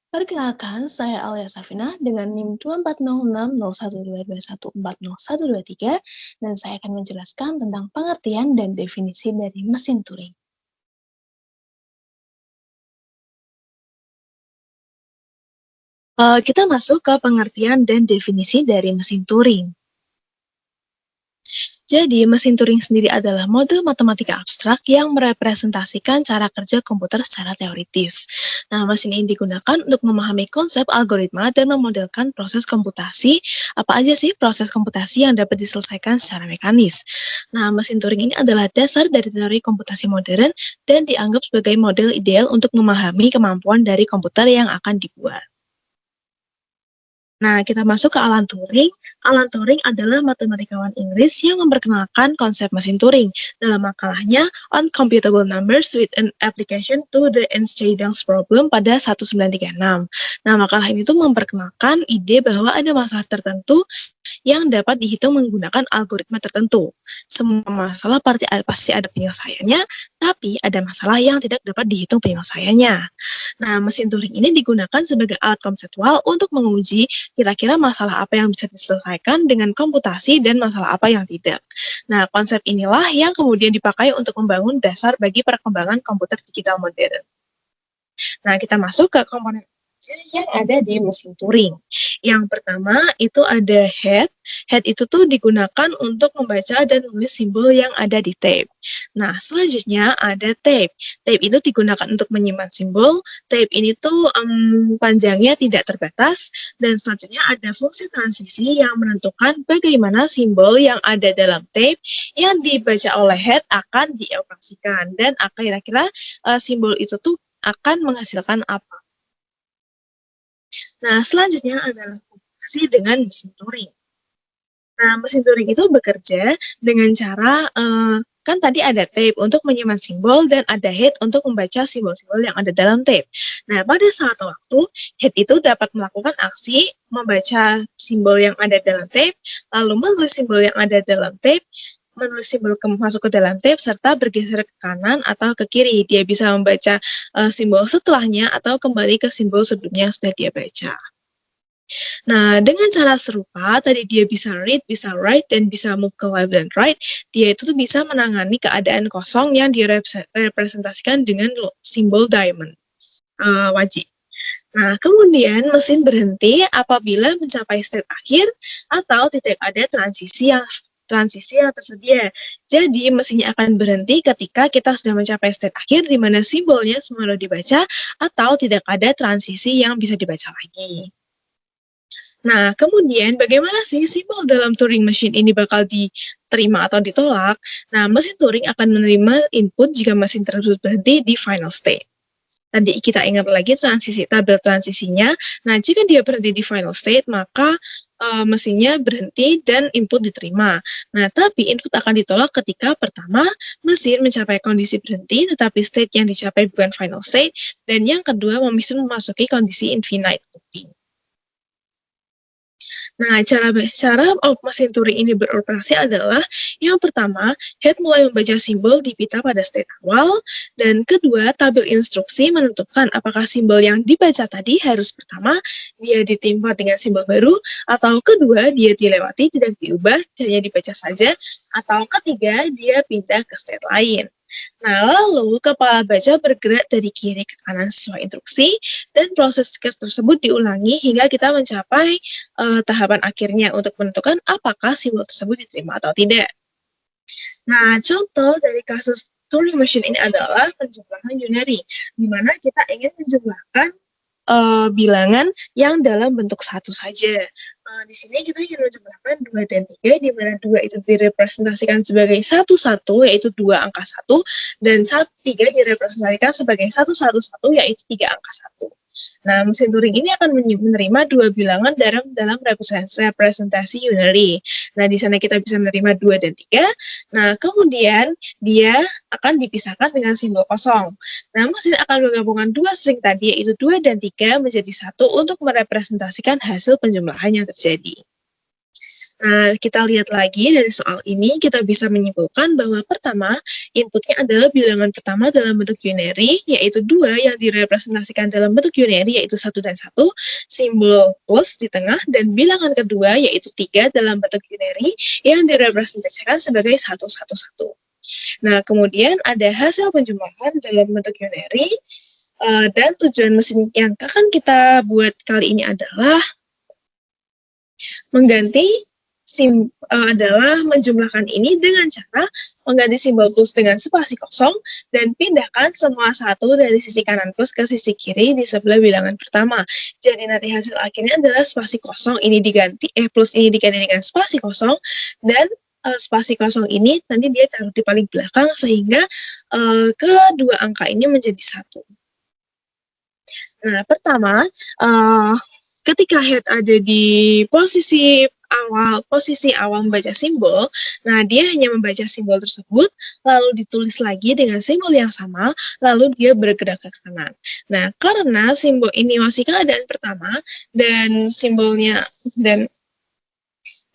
Perkenalkan, saya Alia Safina dengan NIM 24060122140123 dan saya akan menjelaskan tentang pengertian dan definisi dari mesin Turing. Kita masuk ke pengertian dan definisi dari mesin Turing. Jadi, mesin Turing sendiri adalah model matematika abstrak yang merepresentasikan cara kerja komputer secara teoritis. Nah, mesin ini digunakan untuk memahami konsep algoritma dan memodelkan proses komputasi. Apa aja sih proses komputasi yang dapat diselesaikan secara mekanis? Nah, mesin Turing ini adalah dasar dari teori komputasi modern dan dianggap sebagai model ideal untuk memahami kemampuan dari komputer yang akan dibuat. Nah, kita masuk ke Alan Turing. Alan Turing adalah matematikawan Inggris yang memperkenalkan konsep mesin Turing dalam makalahnya Uncomputable Numbers with an Application to the Einstein-Dance Problem pada 1936. Nah, makalah ini tuh memperkenalkan ide bahwa ada masalah tertentu yang dapat dihitung menggunakan algoritma tertentu. Semua masalah pasti ada penyelesaiannya, tapi ada masalah yang tidak dapat dihitung penyelesaiannya. Nah, mesin Turing ini digunakan sebagai alat konseptual untuk menguji kira-kira masalah apa yang bisa diselesaikan dengan komputasi dan masalah apa yang tidak. Nah, konsep inilah yang kemudian dipakai untuk membangun dasar bagi perkembangan komputer digital modern. Nah, kita masuk ke komponen yang ada di mesin Turing. Yang pertama itu ada head. Head itu tuh digunakan untuk membaca dan menulis simbol yang ada di tape. Nah, selanjutnya ada tape. Tape itu digunakan untuk menyimpan simbol. Tape ini tuh panjangnya tidak terbatas. Dan selanjutnya ada fungsi transisi yang menentukan bagaimana simbol yang ada dalam tape yang dibaca oleh head akan dioperasikan. Dan kira-kira simbol itu tuh akan menghasilkan apa. Nah, selanjutnya adalah komunikasi dengan mesin Turing. Nah, mesin Turing itu bekerja dengan cara, kan tadi ada tape untuk menyimpan simbol dan ada head untuk membaca simbol-simbol yang ada dalam tape. Nah, pada suatu waktu, head itu dapat melakukan aksi membaca simbol yang ada dalam tape, lalu menulis simbol yang ada dalam tape, menulis simbol masuk ke dalam tape, serta bergeser ke kanan atau ke kiri. Dia bisa membaca simbol setelahnya atau kembali ke simbol sebelumnya yang sudah dia baca. Nah, dengan cara serupa, tadi dia bisa read, bisa write, dan bisa move ke left dan right, dia itu tuh bisa menangani keadaan kosong yang direpresentasikan dengan simbol diamond, wajib. Nah, kemudian mesin berhenti apabila mencapai state akhir atau tidak ada transisi yang tersedia. Jadi, mesinnya akan berhenti ketika kita sudah mencapai state akhir di mana simbolnya semua sudah dibaca atau tidak ada transisi yang bisa dibaca lagi. Nah, kemudian bagaimana sih simbol dalam Turing Machine ini bakal diterima atau ditolak? Nah, mesin Turing akan menerima input jika mesin tersebut berhenti di final state. Tadi kita ingat lagi tabel transisinya. Nah, jika dia berhenti di final state, maka mesinnya berhenti dan input diterima. Nah, tapi input akan ditolak ketika pertama, mesin mencapai kondisi berhenti, tetapi state yang dicapai bukan final state, dan yang kedua, mesin memasuki kondisi infinite looping. Nah, cara mesin Turing ini beroperasi adalah yang pertama, head mulai membaca simbol di pita pada state awal, dan kedua, tabel instruksi menentukan apakah simbol yang dibaca tadi harus pertama dia ditimpa dengan simbol baru, atau kedua, dia dilewati tidak diubah, hanya dibaca saja, atau ketiga, dia pindah ke state lain. Nah, lalu kepala baca bergerak dari kiri ke kanan sesuai instruksi, dan proses tersebut diulangi hingga kita mencapai tahapan akhirnya untuk menentukan apakah simbol tersebut diterima atau tidak. Nah, contoh dari kasus Turing Machine ini adalah penjumlahan unary, di mana kita ingin menjumlahkan bilangan yang dalam bentuk satu saja. Di sini kita ingin menjumlahkan 2 dan 3, di mana 2 itu direpresentasikan sebagai 1, yaitu 2 angka 1, dan 3 direpresentasikan sebagai 1, yaitu 3 angka 1. Nah, mesin Turing ini akan menerima 2 bilangan dalam representasi unary. Nah, di sana kita bisa menerima 2 dan 3. Nah, kemudian dia akan dipisahkan dengan simbol kosong. Nah, mesin akan menggabungkan 2 string tadi, yaitu 2 dan 3 menjadi 1 untuk merepresentasikan hasil penjumlahan yang terjadi. Nah, kita lihat lagi dari soal ini, kita bisa menyimpulkan bahwa pertama, inputnya adalah bilangan pertama dalam bentuk unary, yaitu 2 yang direpresentasikan dalam bentuk unary, yaitu 1 dan 1, simbol plus di tengah, dan bilangan kedua, yaitu 3 dalam bentuk unary, yang direpresentasikan sebagai 1, 1, 1. Nah, kemudian ada hasil penjumlahan dalam bentuk unary, dan tujuan mesin yang akan kita buat kali ini adalah mengganti adalah menjumlahkan ini dengan cara mengganti simbol plus dengan spasi kosong dan pindahkan semua satu dari sisi kanan plus ke sisi kiri di sebelah bilangan pertama. Jadi nanti hasil akhirnya adalah spasi kosong ini diganti, plus ini diganti dengan spasi kosong, dan spasi kosong ini nanti dia taruh di paling belakang sehingga kedua angka ini menjadi 1. Nah, pertama, ketika head ada di posisi awal membaca simbol, nah dia hanya membaca simbol tersebut, lalu ditulis lagi dengan simbol yang sama, lalu dia bergerak ke kanan. Nah, karena simbol ini masih keadaan pertama, dan simbolnya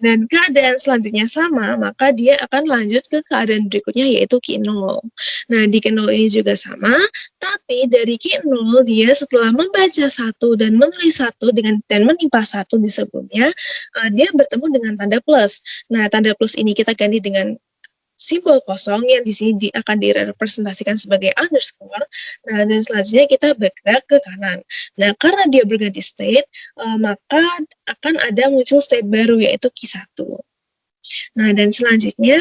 dan keadaan selanjutnya sama, maka dia akan lanjut ke keadaan berikutnya, yaitu Q 0. Nah, di Q 0 ini juga sama, tapi dari Q 0 dia setelah membaca 1 dan menulis 1 dan menimpa 1 di sebelumnya, dia bertemu dengan tanda plus. Nah, tanda plus ini kita ganti dengan simbol kosong yang di sini akan direpresentasikan sebagai underscore. Nah, dan selanjutnya kita bergerak ke kanan. Nah, karena dia berganti state, maka akan ada muncul state baru, yaitu Q1. Nah, dan selanjutnya,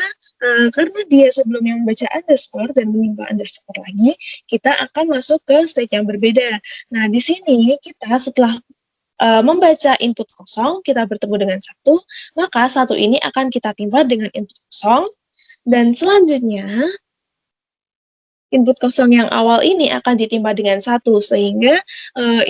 karena dia sebelumnya membaca underscore dan menimpa underscore lagi, kita akan masuk ke state yang berbeda. Nah, di sini kita setelah membaca input kosong, kita bertemu dengan 1, maka 1 ini akan kita timpa dengan input kosong, dan selanjutnya, input kosong yang awal ini akan ditimpa dengan 1, sehingga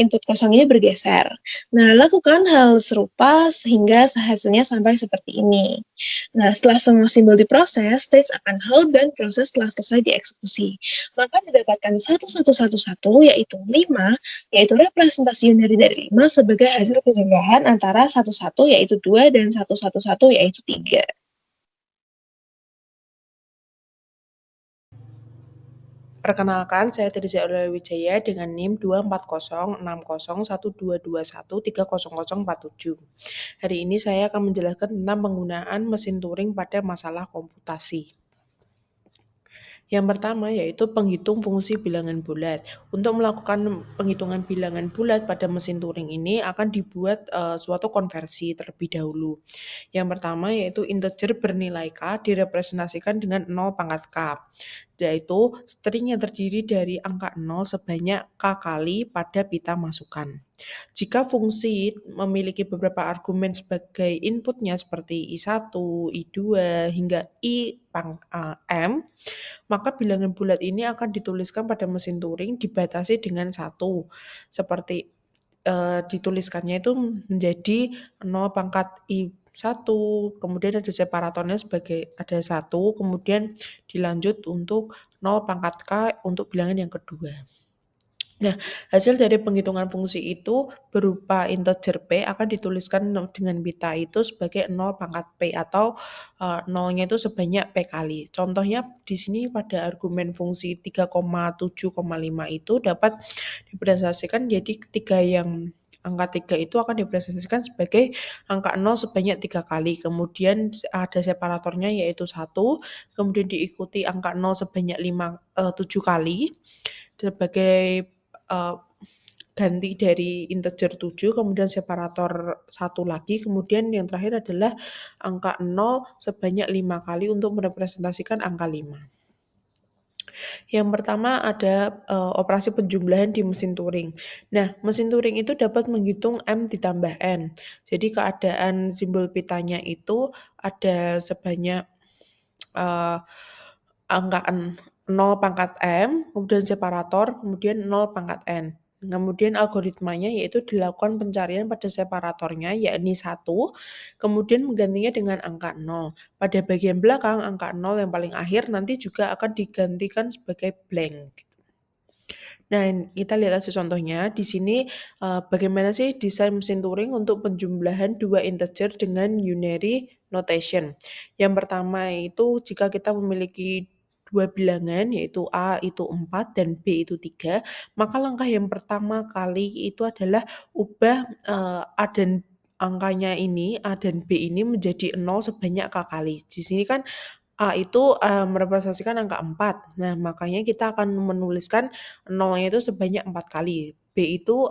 input kosong ini bergeser. Nah, lakukan hal serupa sehingga hasilnya sampai seperti ini. Nah, setelah semua simbol diproses, stage akan hold dan proses telah selesai dieksekusi. Maka didapatkan 1111, yaitu 5, yaitu representasi unary dari 5 sebagai hasil penjumlahan antara 11, yaitu 2, dan 111, yaitu 3. Perkenalkan, saya Tirza Aurelia Wijaya dengan NIM 24060611221300047. Hari ini saya akan menjelaskan tentang penggunaan mesin Turing pada masalah komputasi. Yang pertama yaitu penghitung fungsi bilangan bulat. Untuk melakukan penghitungan bilangan bulat pada mesin Turing ini akan dibuat suatu konversi terlebih dahulu. Yang pertama yaitu integer bernilai K direpresentasikan dengan 0 pangkat K, yaitu string yang terdiri dari angka 0 sebanyak K kali pada pita masukan. Jika fungsi memiliki beberapa argumen sebagai inputnya seperti I1, I2, hingga M, maka bilangan bulat ini akan dituliskan pada mesin Turing dibatasi dengan 1, seperti dituliskannya itu menjadi 0 pangkat I1, kemudian ada separatornya sebagai ada 1, kemudian dilanjut untuk 0 pangkat K untuk bilangan yang kedua. Nah, hasil dari penghitungan fungsi itu berupa integer P akan dituliskan dengan pita itu sebagai 0 pangkat P atau 0-nya itu sebanyak P kali. Contohnya di sini pada argumen fungsi 3,7,5 itu dapat direpresentasikan jadi angka 3 itu akan direpresentasikan sebagai angka 0 sebanyak 3 kali. Kemudian ada separatornya yaitu 1, kemudian diikuti angka 0 sebanyak 7 kali sebagai ganti dari integer 7, kemudian separator 1 lagi, kemudian yang terakhir adalah angka 0 sebanyak 5 kali untuk merepresentasikan angka 5. Yang pertama ada operasi penjumlahan di mesin Turing. Nah, mesin Turing itu dapat menghitung M ditambah N. Jadi keadaan simbol pitanya itu ada sebanyak angka 0 pangkat M, kemudian separator, kemudian 0 pangkat N. Kemudian algoritmanya yaitu dilakukan pencarian pada separatornya yakni 1, kemudian menggantinya dengan angka 0. Pada bagian belakang angka 0 yang paling akhir nanti juga akan digantikan sebagai blank. Nah, kita lihat aja contohnya. Di sini, bagaimana sih desain mesin Turing untuk penjumlahan dua integer dengan unary notation. Yang pertama itu jika kita memiliki dua bilangan yaitu A itu 4 dan B itu 3, maka langkah yang pertama kali itu adalah ubah, A dan angkanya ini, A dan B ini menjadi 0 sebanyak K kali. Di sini kan A itu, merepresentasikan angka 4. Nah, makanya kita akan menuliskan nolnya itu sebanyak 4 kali. B itu,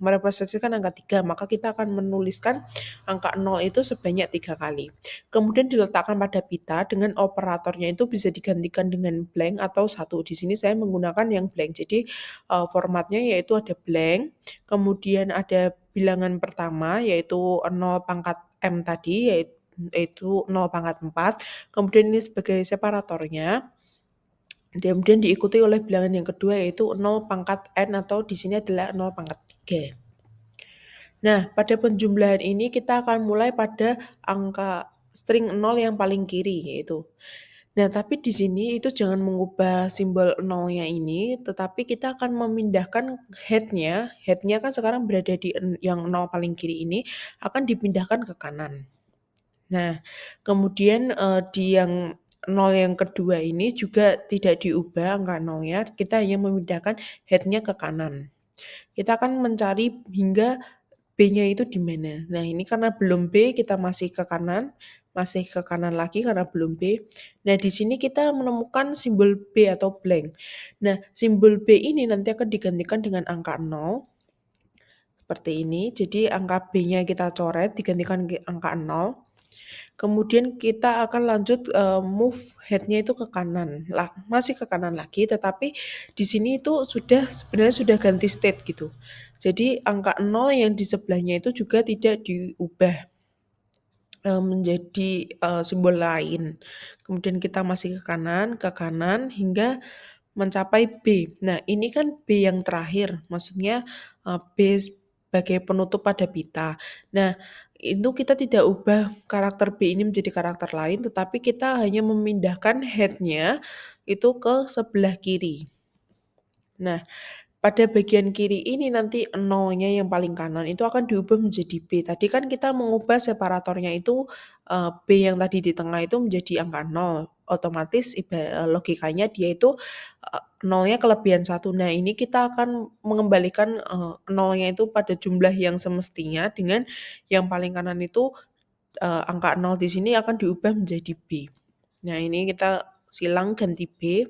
merepresentasikan angka 3, maka kita akan menuliskan angka 0 itu sebanyak 3 kali. Kemudian diletakkan pada pita dengan operatornya itu bisa digantikan dengan blank atau 1. Di sini saya menggunakan yang blank. Jadi, formatnya yaitu ada blank, kemudian ada bilangan pertama yaitu 0 pangkat M tadi, yaitu 0 pangkat 4. Kemudian ini sebagai separatornya, kemudian diikuti oleh bilangan yang kedua yaitu 0 pangkat n atau di sini adalah 0 pangkat 3. Nah, pada penjumlahan ini kita akan mulai pada angka string 0 yang paling kiri yaitu. Nah, tapi di sini itu jangan mengubah simbol nolnya ini, tetapi kita akan memindahkan head-nya kan sekarang berada di yang 0 paling kiri ini, akan dipindahkan ke kanan. Nah, kemudian, di yang 0 yang kedua ini juga tidak diubah angka 0-nya, kita hanya memindahkan head-nya ke kanan. Kita akan mencari hingga B-nya itu di mana. Nah, ini karena belum B, kita masih ke kanan lagi karena belum B. Nah, di sini kita menemukan simbol B atau blank. Nah, simbol B ini nanti akan digantikan dengan angka 0, seperti ini. Jadi angka B-nya kita coret, digantikan ke angka 0. Kemudian kita akan lanjut, move head-nya itu ke kanan, masih ke kanan lagi, tetapi di sini itu sebenarnya sudah ganti state gitu. Jadi angka 0 yang di sebelahnya itu juga tidak diubah, menjadi, simbol lain. Kemudian kita masih ke kanan hingga mencapai B. Nah, ini kan B yang terakhir, maksudnya, B sebagai penutup pada pita. Nah, itu kita tidak ubah karakter B ini menjadi karakter lain, tetapi kita hanya memindahkan head-nya itu ke sebelah kiri. Nah, pada bagian kiri ini nanti nolnya yang paling kanan itu akan diubah menjadi B. Tadi kan kita mengubah separatornya itu, B yang tadi di tengah itu menjadi angka 0. Otomatis logikanya dia itu, nolnya kelebihan 1. Nah, ini kita akan mengembalikan, nolnya itu pada jumlah yang semestinya dengan yang paling kanan itu, angka 0 di sini akan diubah menjadi B. Nah, ini kita silang ganti B.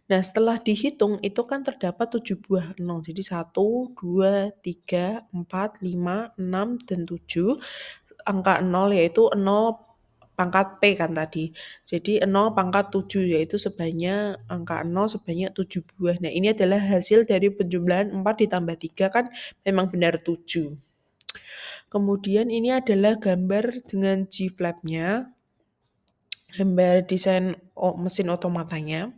Nah, setelah dihitung itu kan terdapat 7 buah 0. Jadi 1, 2, 3, 4, 5, 6, dan 7. Angka 0 yaitu 0 pangkat P kan tadi. Jadi 0 pangkat 7 yaitu angka 0 sebanyak 7 buah. Nah, ini adalah hasil dari penjumlahan 4 ditambah 3 kan memang benar 7. Kemudian ini adalah gambar dengan G-flap-nya, gambar desain mesin otomatanya.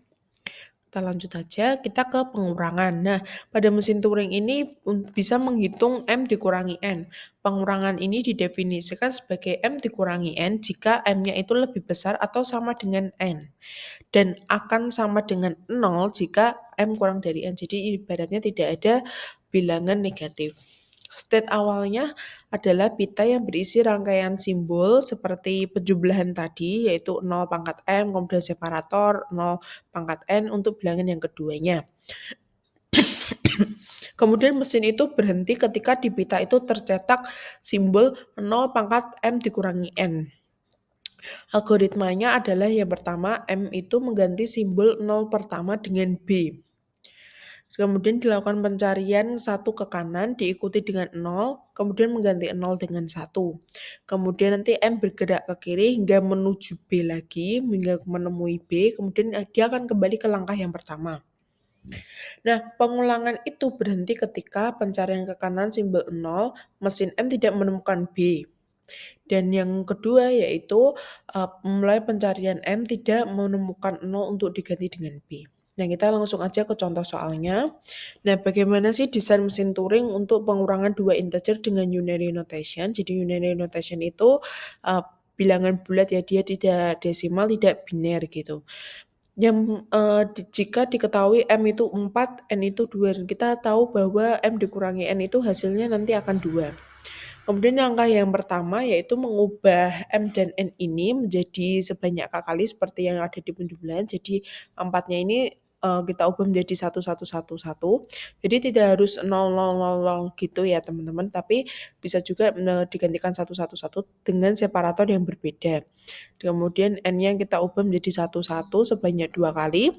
Kita lanjut aja, kita ke pengurangan. Nah, pada mesin Turing ini bisa menghitung M dikurangi N. Pengurangan ini didefinisikan sebagai M dikurangi N jika M-nya itu lebih besar atau sama dengan N. Dan akan sama dengan 0 jika M kurang dari N. Jadi ibaratnya tidak ada bilangan negatif. State awalnya adalah pita yang berisi rangkaian simbol seperti penjumlahan tadi, yaitu 0 pangkat M, kemudian separator, 0 pangkat N untuk bilangan yang keduanya. Kemudian mesin itu berhenti ketika di pita itu tercetak simbol 0 pangkat M dikurangi N. Algoritmanya adalah yang pertama, M itu mengganti simbol 0 pertama dengan B. Kemudian dilakukan pencarian 1 ke kanan diikuti dengan 0, kemudian mengganti 0 dengan 1. Kemudian nanti M bergerak ke kiri hingga menuju B lagi, hingga menemui B, kemudian dia akan kembali ke langkah yang pertama. Nah, pengulangan itu berhenti ketika pencarian ke kanan simbol 0, mesin M tidak menemukan B. Dan yang kedua yaitu mulai pencarian M tidak menemukan 0 untuk diganti dengan B. Nah, kita langsung aja ke contoh soalnya. Nah, bagaimana sih desain mesin Turing untuk pengurangan dua integer dengan unary notation? Jadi unary notation itu bilangan bulat ya, dia tidak desimal, tidak biner gitu. Jika diketahui M itu 4, N itu 2, dan kita tahu bahwa M dikurangi N itu hasilnya nanti akan 2. Kemudian langkah yang pertama yaitu mengubah M dan N ini menjadi sebanyak K kali seperti yang ada di penjumlahan. Jadi 4-nya ini kita ubah menjadi 1, 1, 1, 1. Jadi tidak harus 0, 0, 0, 0 gitu ya teman-teman, tapi bisa juga digantikan 1, 1, 1 dengan separator yang berbeda. Kemudian N-nya kita ubah menjadi 1, 1 sebanyak 2 kali.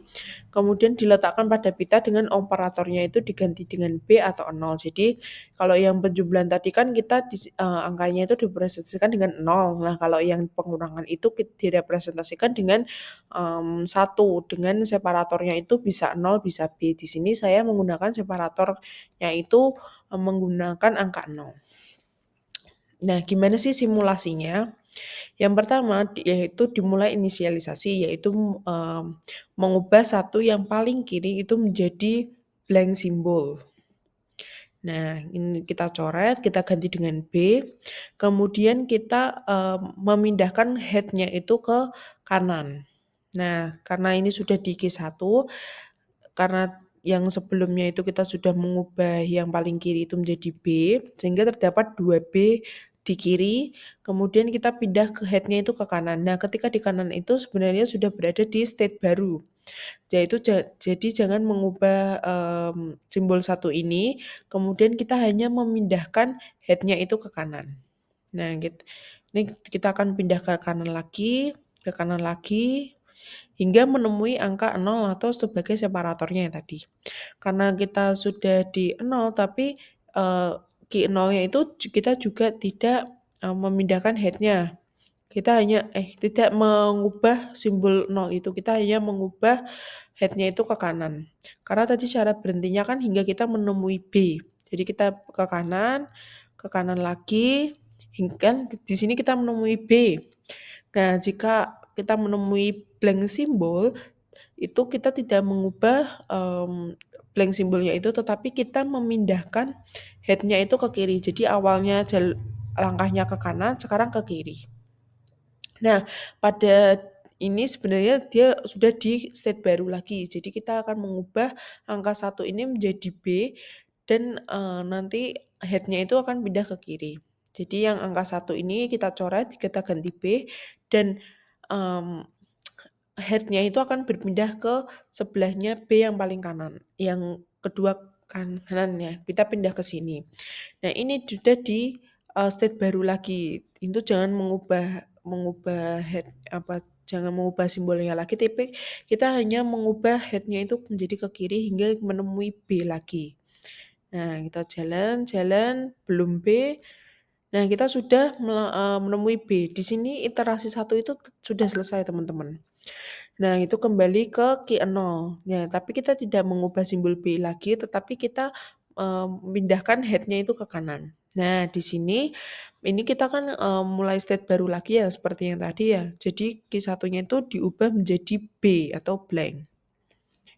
Kemudian diletakkan pada pita dengan operatornya itu diganti dengan B atau 0. Jadi kalau yang penjumlahan tadi kan kita angkanya itu direpresentasikan dengan 0. Nah, kalau yang pengurangan itu direpresentasikan dengan 1 dengan separatornya itu bisa 0 bisa B. Di sini saya menggunakan separatornya itu menggunakan angka 0. Nah, gimana sih simulasinya? Yang pertama yaitu dimulai inisialisasi, yaitu mengubah satu yang paling kiri itu menjadi blank simbol. Nah, ini kita coret, kita ganti dengan B, kemudian kita memindahkan head-nya itu ke kanan. Nah, karena ini sudah di Q1, karena yang sebelumnya itu kita sudah mengubah yang paling kiri itu menjadi B, sehingga terdapat 2B di kiri, kemudian kita pindah ke head-nya itu ke kanan. Nah, ketika di kanan itu sebenarnya sudah berada di state baru. Jadi jangan mengubah simbol satu ini, kemudian kita hanya memindahkan head-nya itu ke kanan. Nah, ini kita akan pindah ke kanan lagi, hingga menemui angka 0 atau sebagai separatornya ya tadi. Karena kita sudah di 0, tapi Q 0-nya itu kita juga tidak memindahkan head-nya. Kita hanya tidak mengubah simbol 0 itu, kita hanya mengubah head-nya itu ke kanan. Karena tadi cara berhentinya kan hingga kita menemui B. Jadi kita ke kanan lagi, hingga di sini kita menemui B. Nah, jika kita menemui blank simbol, itu kita tidak mengubah blank simbolnya itu, tetapi kita memindahkan head-nya itu ke kiri. Jadi awalnya langkahnya ke kanan, sekarang ke kiri. Nah, pada ini sebenarnya dia sudah di state baru lagi. Jadi kita akan mengubah angka 1 ini menjadi B dan nanti head-nya itu akan pindah ke kiri. Jadi yang angka 1 ini kita coret, kita ganti B dan head-nya itu akan berpindah ke sebelahnya B yang paling kanan. Yang kedua kanannya, kita pindah ke sini. Nah, ini sudah di state baru lagi. Itu jangan mengubah jangan mengubah simbolnya lagi, tapi kita hanya mengubah head-nya itu menjadi ke kiri hingga menemui B lagi. Nah, kita jalan, belum B. Nah, kita sudah menemui B. Di sini iterasi 1 itu sudah selesai, teman-teman. Nah, itu kembali ke Q0. Ya, tapi kita tidak mengubah simbol B lagi, tetapi kita memindahkan head-nya itu ke kanan. Nah, di sini ini kita kan mulai state baru lagi ya, seperti yang tadi ya. Jadi Q1-nya itu diubah menjadi B atau blank.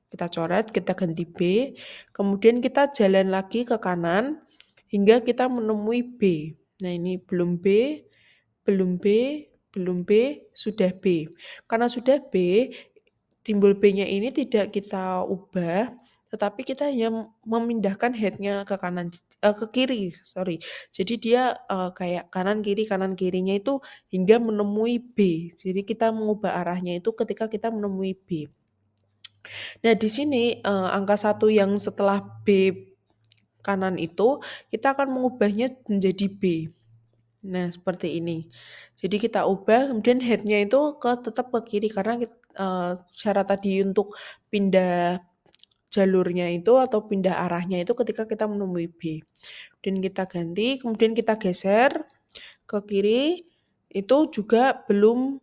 Kita coret, kita ganti B, kemudian kita jalan lagi ke kanan hingga kita menemui B. Nah, ini belum B, belum B, belum B, sudah B. Karena sudah B, simbol B-nya ini tidak kita ubah, tetapi kita hanya memindahkan head-nya ke kanan, ke kiri, sorry. Jadi dia kayak kanan kirinya itu hingga menemui B. Jadi kita mengubah arahnya itu ketika kita menemui B. Nah, di sini angka 1 yang setelah B kanan itu, kita akan mengubahnya menjadi B. Nah, seperti ini. Jadi kita ubah, kemudian head-nya itu tetap ke kiri karena syarat tadi untuk pindah jalurnya itu atau pindah arahnya itu ketika kita menemui B. Dan kita ganti, kemudian kita geser ke kiri, itu juga belum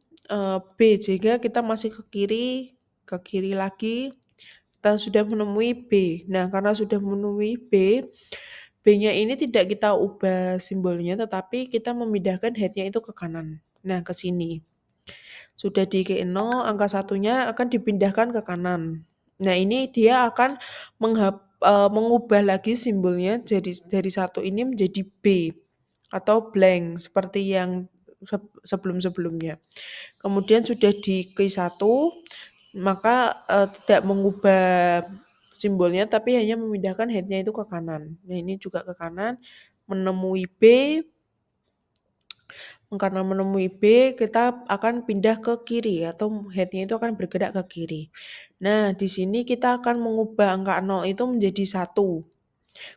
B, sehingga kita masih ke kiri lagi, kita sudah menemui B. Nah, karena sudah menemui B, B-nya ini tidak kita ubah simbolnya, tetapi kita memindahkan head-nya itu ke kanan. Nah, ke sini. Sudah di Q0, angka 1-nya akan dipindahkan ke kanan. Nah, ini dia akan mengubah lagi simbolnya dari 1 ini menjadi B atau blank seperti yang sebelum-sebelumnya. Kemudian sudah di Q1, maka tidak mengubah simbolnya tapi hanya memindahkan headnya itu ke kanan. Nah, ini juga ke kanan menemui B. Karena menemui B, kita akan pindah ke kiri atau headnya itu akan bergerak ke kiri. Nah, di sini kita akan mengubah angka 0 itu menjadi 1.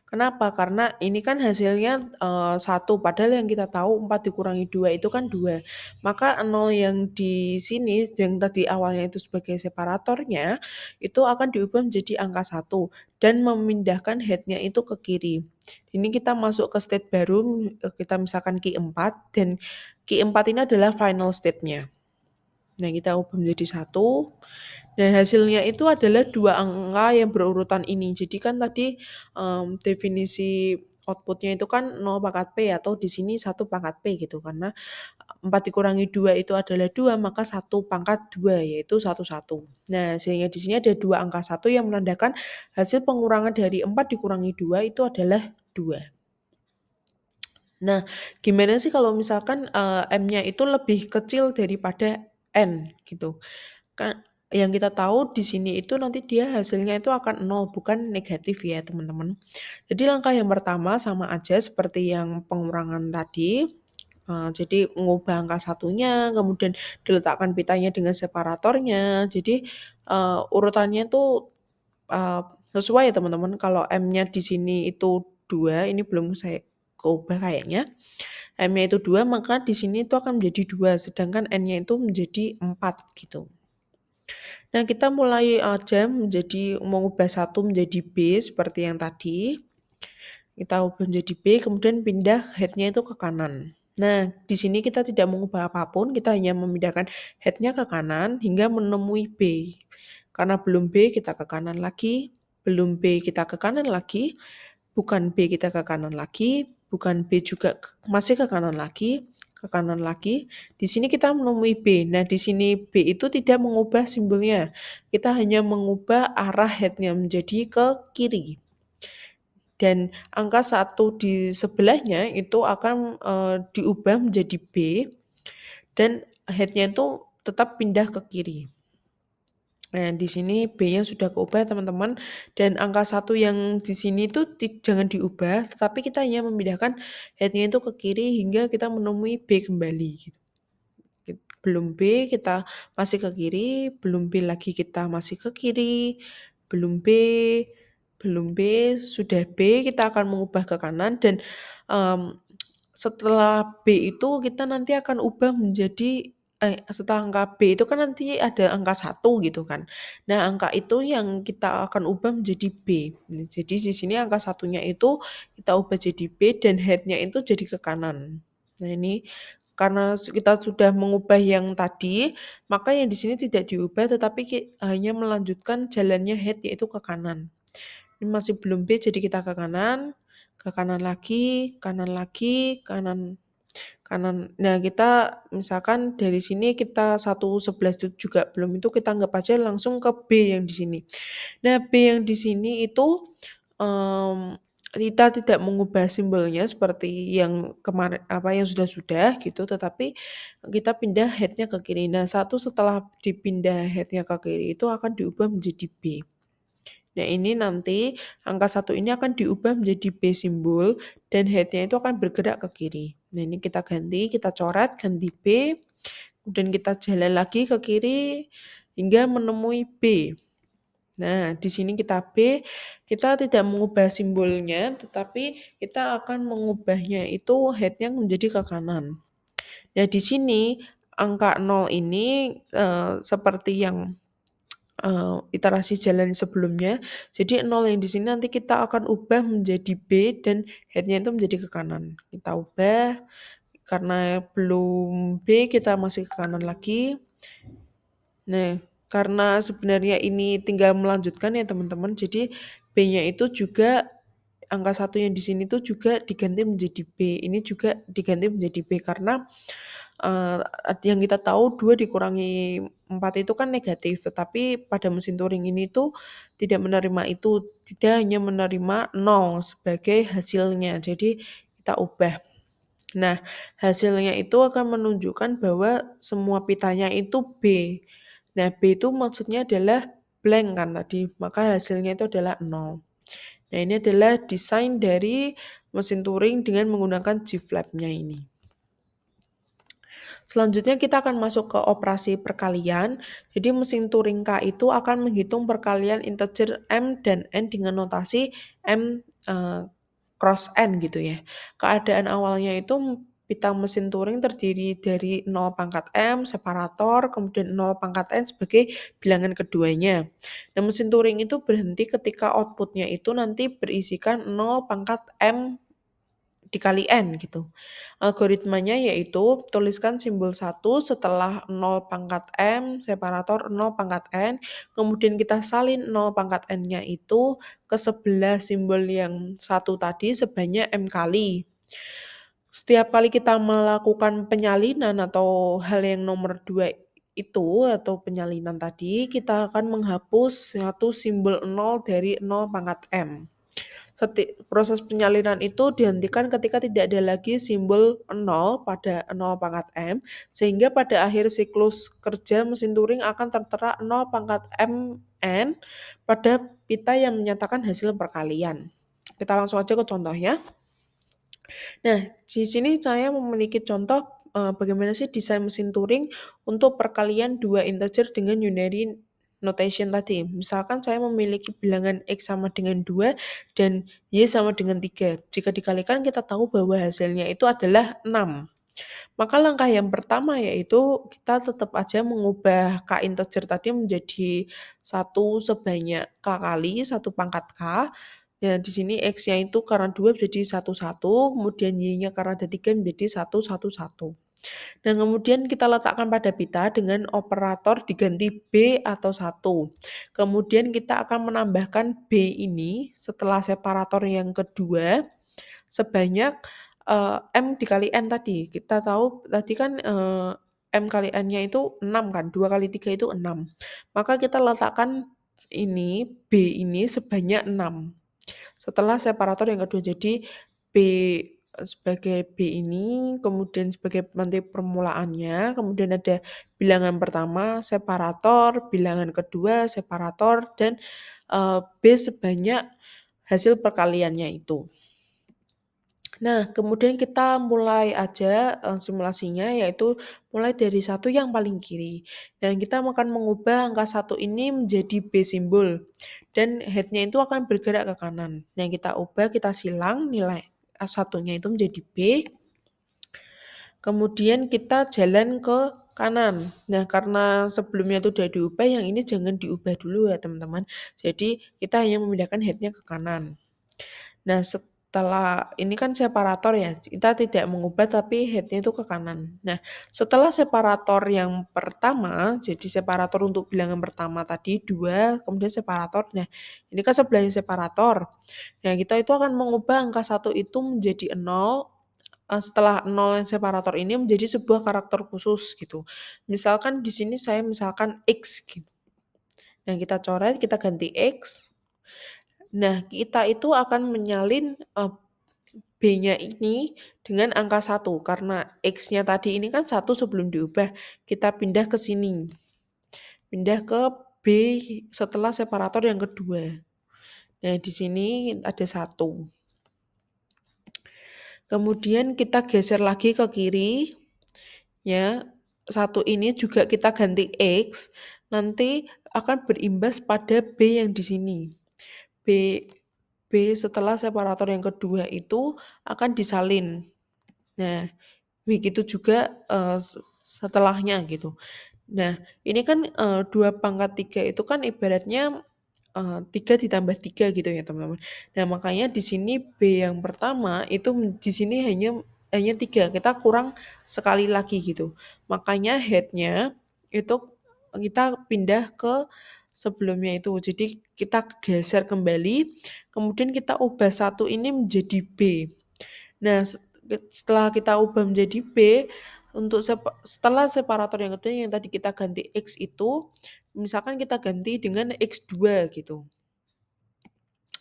Kenapa? Karena ini kan hasilnya 1, padahal yang kita tahu 4 dikurangi 2 itu kan 2. Maka 0 yang di sini, yang tadi awalnya itu sebagai separatornya, itu akan diubah menjadi angka 1 dan memindahkan headnya itu ke kiri. Ini kita masuk ke state baru, kita misalkan key 4, dan key 4 ini adalah final state-nya. Nah, kita ubah menjadi 1. Dan hasilnya itu adalah 2 angka yang berurutan ini. Jadi kan tadi, definisi output-nya itu kan 0 pangkat P atau di sini 1 pangkat P gitu. Karena 4 dikurangi 2 itu adalah 2, maka 1 pangkat 2 yaitu 1, 1. Nah, hasilnya di sini ada 2 angka 1 yang menandakan hasil pengurangan dari 4 dikurangi 2 itu adalah 2. Nah, gimana sih kalau misalkan, M-nya itu lebih kecil daripada N gitu? Kan yang kita tahu di sini itu nanti dia hasilnya itu akan 0 bukan negatif ya teman-teman. Jadi langkah yang pertama sama aja seperti yang pengurangan tadi, jadi mengubah angka satunya, kemudian diletakkan pitanya dengan separatornya. Jadi, urutannya tuh, eee, sesuai ya teman-teman. Kalau M-nya di sini itu 2, ini belum saya ubah kayaknya. M-nya itu 2, maka di sini itu akan menjadi 2, sedangkan N-nya itu menjadi 4 gitu. Nah, kita mulai aja menjadi mengubah 1 menjadi B seperti yang tadi. Kita ubah menjadi B, kemudian pindah head-nya itu ke kanan. Nah, di sini kita tidak mengubah apapun, kita hanya memindahkan head-nya ke kanan hingga menemui B. Karena belum B, kita ke kanan lagi, belum B, kita ke kanan lagi, bukan B, kita ke kanan lagi, bukan B juga masih ke kanan lagi, ke kanan lagi. Di sini kita menemui B. Nah, di sini B itu tidak mengubah simbolnya. Kita hanya mengubah arah head-nya menjadi ke kiri. Dan angka 1 di sebelahnya itu akan, diubah menjadi B dan head-nya itu tetap pindah ke kiri. Nah, di sini B-nya sudah keubah teman-teman, dan angka 1 yang di sini itu jangan diubah, tetapi kita hanya memindahkan head-nya itu ke kiri hingga kita menemui B kembali gitu. Belum B kita masih ke kiri, belum B lagi kita masih ke kiri, belum B, belum B, sudah B kita akan mengubah ke kanan dan, mmm, setelah B itu kita nanti akan ubah menjadi setelah angka B itu kan nanti ada angka 1 gitu kan. Nah, angka itu yang kita akan ubah menjadi B. Nah, jadi di sini angka satunya itu kita ubah jadi B dan head-nya itu jadi ke kanan. Nah, ini karena kita sudah mengubah yang tadi, maka yang di sini tidak diubah tetapi hanya melanjutkan jalannya head yaitu ke kanan. Ini masih belum B jadi kita ke kanan lagi, kanan lagi, kanan kanan. Nah, kita misalkan dari sini kita 1, 11 itu juga belum, itu kita anggap aja langsung ke B yang di sini. Nah, B yang di sini itu, kita tidak mengubah simbolnya seperti yang kemarin yang sudah-sudah gitu, tetapi kita pindah head-nya ke kiri. Nah, 1 setelah dipindah head-nya ke kiri itu akan diubah menjadi B. Nah, ini nanti angka 1 ini akan diubah menjadi B simbol dan head-nya itu akan bergerak ke kiri. Nah, ini kita ganti, kita coret, ganti B, kemudian kita jalan lagi ke kiri hingga menemui B. Nah, di sini kita B, kita tidak mengubah simbolnya, tetapi kita akan mengubahnya itu head-nya menjadi ke kanan. Nah, di sini angka 0 ini, seperti yang iterasi jalan sebelumnya. Jadi 0 yang di sini nanti kita akan ubah menjadi B dan head-nya itu menjadi ke kanan. Kita ubah, karena belum B kita masih ke kanan lagi. Nah, karena sebenarnya ini tinggal melanjutkan ya teman-teman, jadi B-nya itu juga angka 1 yang di sini tuh juga diganti menjadi B, ini juga diganti menjadi B karena, eee, yang kita tahu 2 dikurangi 4 itu kan negatif, tetapi pada mesin Turing ini tuh tidak menerima itu, dia hanya menerima 0 sebagai hasilnya, jadi kita ubah. Nah, hasilnya itu akan menunjukkan bahwa semua pitanya itu B. Nah, B itu maksudnya adalah blank kan tadi, maka hasilnya itu adalah 0. Nah, ini adalah desain dari mesin Turing dengan menggunakan GFLAP-nya ini. Selanjutnya kita akan masuk ke operasi perkalian. Jadi mesin Turing K itu akan menghitung perkalian integer M dan N dengan notasi M cross N gitu ya. Keadaan awalnya itu pita mesin Turing terdiri dari 0 pangkat M, separator, kemudian 0 pangkat N sebagai bilangan keduanya. Nah, mesin Turing itu berhenti ketika outputnya itu nanti berisikan 0 pangkat M dikali N gitu. Algoritmanya yaitu tuliskan simbol 1 setelah 0 pangkat M, separator 0 pangkat N, kemudian kita salin 0 pangkat N-nya itu ke sebelah simbol yang satu tadi sebanyak M kali. Setiap kali kita melakukan penyalinan atau hal yang nomor 2 itu atau penyalinan tadi, kita akan menghapus satu simbol 0 dari 0 pangkat M. Proses penyalinan itu dihentikan ketika tidak ada lagi simbol 0 pada 0 pangkat M, sehingga pada akhir siklus kerja mesin Turing akan tertera 0 pangkat MN pada pita yang menyatakan hasil perkalian. Kita langsung aja ke contohnya. Nah, di sini saya memiliki contoh bagaimana sih desain mesin Turing untuk perkalian dua integer dengan unary notation tadi. Misalkan saya memiliki bilangan X sama dengan 2 dan Y sama dengan 3. Jika dikalikan kita tahu bahwa hasilnya itu adalah 6. Maka langkah yang pertama yaitu kita tetap aja mengubah K integer tadi menjadi 1 sebanyak K kali 1 pangkat K. Nah, di sini X-nya itu karena 2 jadi 1, kemudian Y-nya karena ada 3 menjadi 1. Nah, kemudian kita letakkan pada pita dengan operator diganti B atau 1. Kemudian kita akan menambahkan B ini setelah separator yang kedua sebanyak M dikali N tadi. Kita tahu tadi kan M kali N-nya itu 6 kan, 2 kali 3 itu 6. Maka kita letakkan ini, B ini sebanyak 6. Setelah separator yang kedua, jadi B sebagai B ini, kemudian sebagai nanti permulaannya, kemudian ada bilangan pertama separator, bilangan kedua separator, dan B sebanyak hasil perkaliannya itu. Nah, kemudian kita mulai aja simulasinya, yaitu mulai dari 1 yang paling kiri. Dan kita akan mengubah angka 1 ini menjadi B simbol. Dan head-nya itu akan bergerak ke kanan. Nah, kita ubah, kita silang nilai A1-nya itu menjadi B. Kemudian kita jalan ke kanan. Nah, karena sebelumnya itu udah diubah, yang ini jangan diubah dulu ya teman-teman. Jadi, kita hanya memindahkan head-nya ke kanan. Nah, setelah ini kan separator ya, kita tidak mengubah tapi head-nya itu ke kanan. Nah, setelah separator yang pertama, jadi separator untuk bilangan pertama tadi 2, kemudian separator. Nah, ini kan sebelahnya separator. Nah, kita itu akan mengubah angka 1 itu menjadi 0, setelah 0 yang separator ini menjadi sebuah karakter khusus gitu. Misalkan di sini saya misalkan X gitu. Nah, kita coret, kita ganti X. Nah, kita itu akan menyalin B-nya ini dengan angka 1 karena X-nya tadi ini kan 1 sebelum diubah. Kita pindah ke sini. Pindah ke B setelah separator yang kedua. Nah, di sini ada 1. Kemudian kita geser lagi ke kiri. Ya, 1 ini juga kita ganti X, nanti akan berimbas pada B yang di sini. B B setelah separator yang kedua itu akan disalin. Nah, begitu juga setelahnya gitu. Nah, ini kan 2 pangkat 3 itu kan ibaratnya 3 ditambah 3 gitu ya teman-teman. Nah, makanya di sini B yang pertama itu di sini hanya 3, kita kurang sekali lagi gitu. Makanya head-nya itu kita pindah ke sebelumnya itu. Jadi kita geser kembali, kemudian kita ubah 1 ini menjadi B. Nah, setelah kita ubah menjadi B, untuk setelah separator yang kedua yang tadi kita ganti X itu, misalkan kita ganti dengan X2 gitu.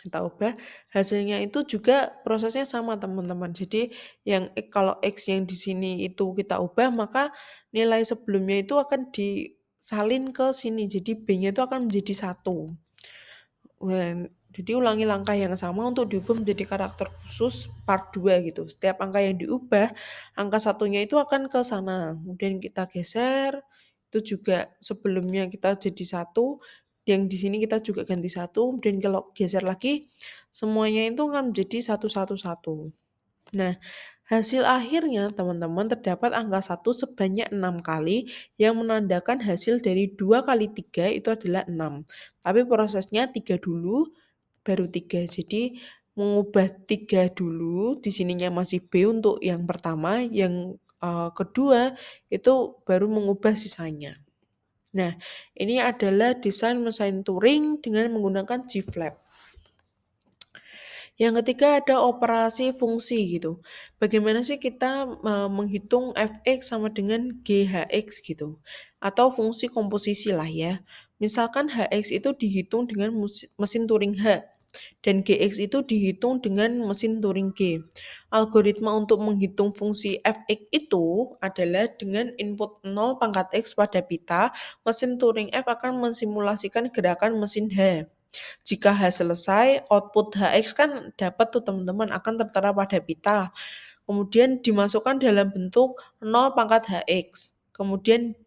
Kita ubah, hasilnya itu juga prosesnya sama teman-teman. Jadi kalau X yang di sini itu kita ubah, maka nilai sebelumnya itu akan salin ke sini. Jadi B-nya itu akan menjadi 1. Jadi ulangi langkah yang sama untuk diubah menjadi karakter khusus part 2 gitu. Setiap angka yang diubah, angka satunya itu akan ke sana. Kemudian kita geser, itu juga sebelumnya kita jadi 1, yang di sini kita juga ganti 1, kemudian kalau geser lagi, semuanya itu akan menjadi 1, 1, 1. Nah, hasil akhirnya teman-teman terdapat angka 1 sebanyak 6 kali yang menandakan hasil dari 2 kali 3 itu adalah 6. Tapi prosesnya 3 dulu, baru 3. Jadi mengubah 3 dulu, di sininya masih B untuk yang pertama, yang kedua itu baru mengubah sisanya. Nah, ini adalah desain mesin Turing dengan menggunakan G-Flap. Yang ketiga ada operasi fungsi gitu. Bagaimana sih kita menghitung fx sama dengan ghx gitu. Atau fungsi komposisi lah ya. Misalkan hx itu dihitung dengan mesin Turing H dan gx itu dihitung dengan mesin Turing G. Algoritma untuk menghitung fungsi fx itu adalah dengan input 0 pangkat x pada pita, mesin Turing F akan mensimulasikan gerakan mesin H. Jika H selesai, output Hx kan dapat tuh teman-teman akan tertera pada pita. Kemudian dimasukkan dalam bentuk 0 pangkat Hx. Kemudian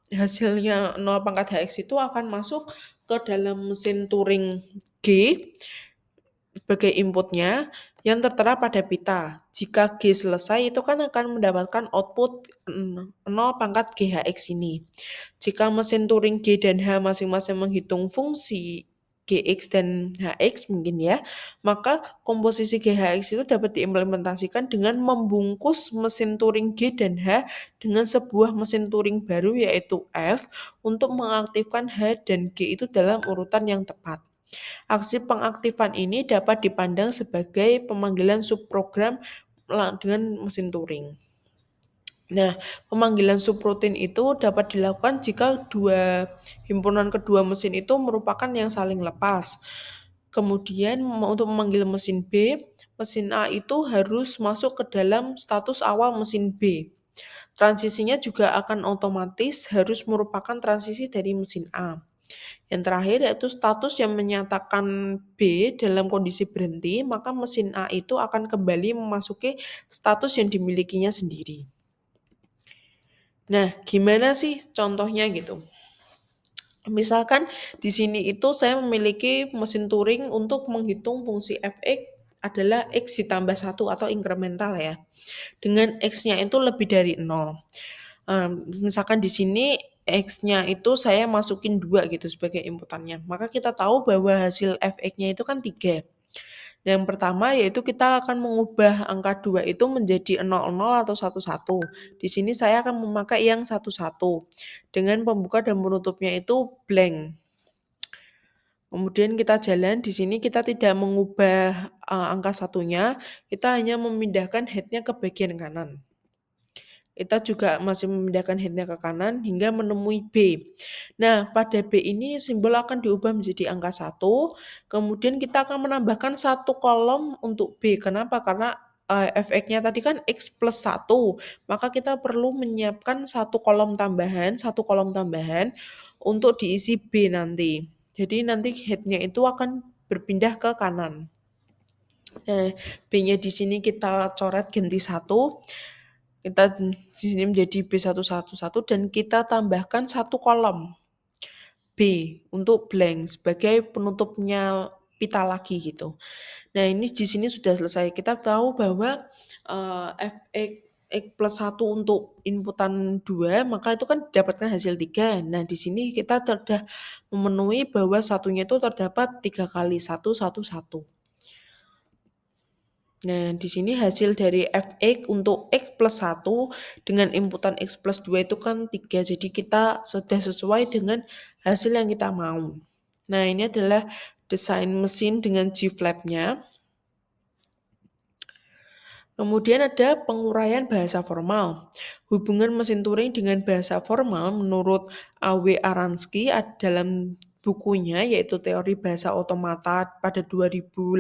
hasilnya 0 pangkat Hx itu akan masuk ke dalam mesin Turing G sebagai inputnya yang tertera pada pita. Jika G selesai itu kan akan mendapatkan output 0 pangkat GHX ini. Jika mesin Turing G dan H masing-masing menghitung fungsi GX dan HX mungkin ya, maka komposisi GHX itu dapat diimplementasikan dengan membungkus mesin Turing G dan H dengan sebuah mesin Turing baru yaitu F untuk mengaktifkan H dan G itu dalam urutan yang tepat. Aksi pengaktifan ini dapat dipandang sebagai pemanggilan subprogram dengan mesin Turing. Nah, pemanggilan subrutin itu dapat dilakukan jika himpunan kedua mesin itu merupakan yang saling lepas. Kemudian untuk memanggil mesin B, mesin A itu harus masuk ke dalam status awal mesin B. Transisinya juga akan otomatis harus merupakan transisi dari mesin A. Yang terakhir yaitu status yang menyatakan B dalam kondisi berhenti, maka mesin A itu akan kembali memasuki status yang dimilikinya sendiri. Nah, gimana sih contohnya gitu? Misalkan di sini itu saya memiliki mesin Turing untuk menghitung fungsi fx adalah x ditambah 1 atau inkremental ya. Dengan x-nya itu lebih dari 0. Misalkan di sini x-nya itu saya masukin 2 gitu sebagai inputannya. Maka kita tahu bahwa hasil fx-nya itu kan 3. Yang pertama yaitu kita akan mengubah angka 2 itu menjadi 00 atau 11. Di sini saya akan memakai yang 11. Dengan pembuka dan penutupnya itu blank. Kemudian kita jalan, di sini kita tidak mengubah angka satunya, kita hanya memindahkan headnya ke bagian kanan. Kita juga masih memindahkan headnya ke kanan hingga menemui B. Nah, pada B ini simbol akan diubah menjadi angka 1, kemudian kita akan menambahkan satu kolom untuk B. Kenapa? Karena fx-nya tadi kan X plus 1, maka kita perlu menyiapkan satu kolom tambahan untuk diisi B nanti. Jadi nanti headnya itu akan berpindah ke kanan. Nah, B-nya di sini kita coret ganti 1. Kita di sini menjadi B111 dan kita tambahkan satu kolom B untuk blank sebagai penutupnya pita lagi gitu. Nah, ini di sini sudah selesai. Kita tahu bahwa fx X plus 1 untuk inputan 2, maka itu kan dapatkan hasil 3. Nah, di sini kita sudah memenuhi bahwa satunya itu terdapat 3 kali 1, 1, 1. Nah, di sini hasil dari fx untuk x plus 1 dengan inputan x plus 2 itu kan 3. Jadi kita sudah sesuai dengan hasil yang kita mau. Nah, ini adalah desain mesin dengan G-Flap-nya. Kemudian ada penguraian bahasa formal. Hubungan mesin Turing dengan bahasa formal menurut A.W. Aransky dalam bukunya, yaitu Teori Bahasa Otomata pada 2018,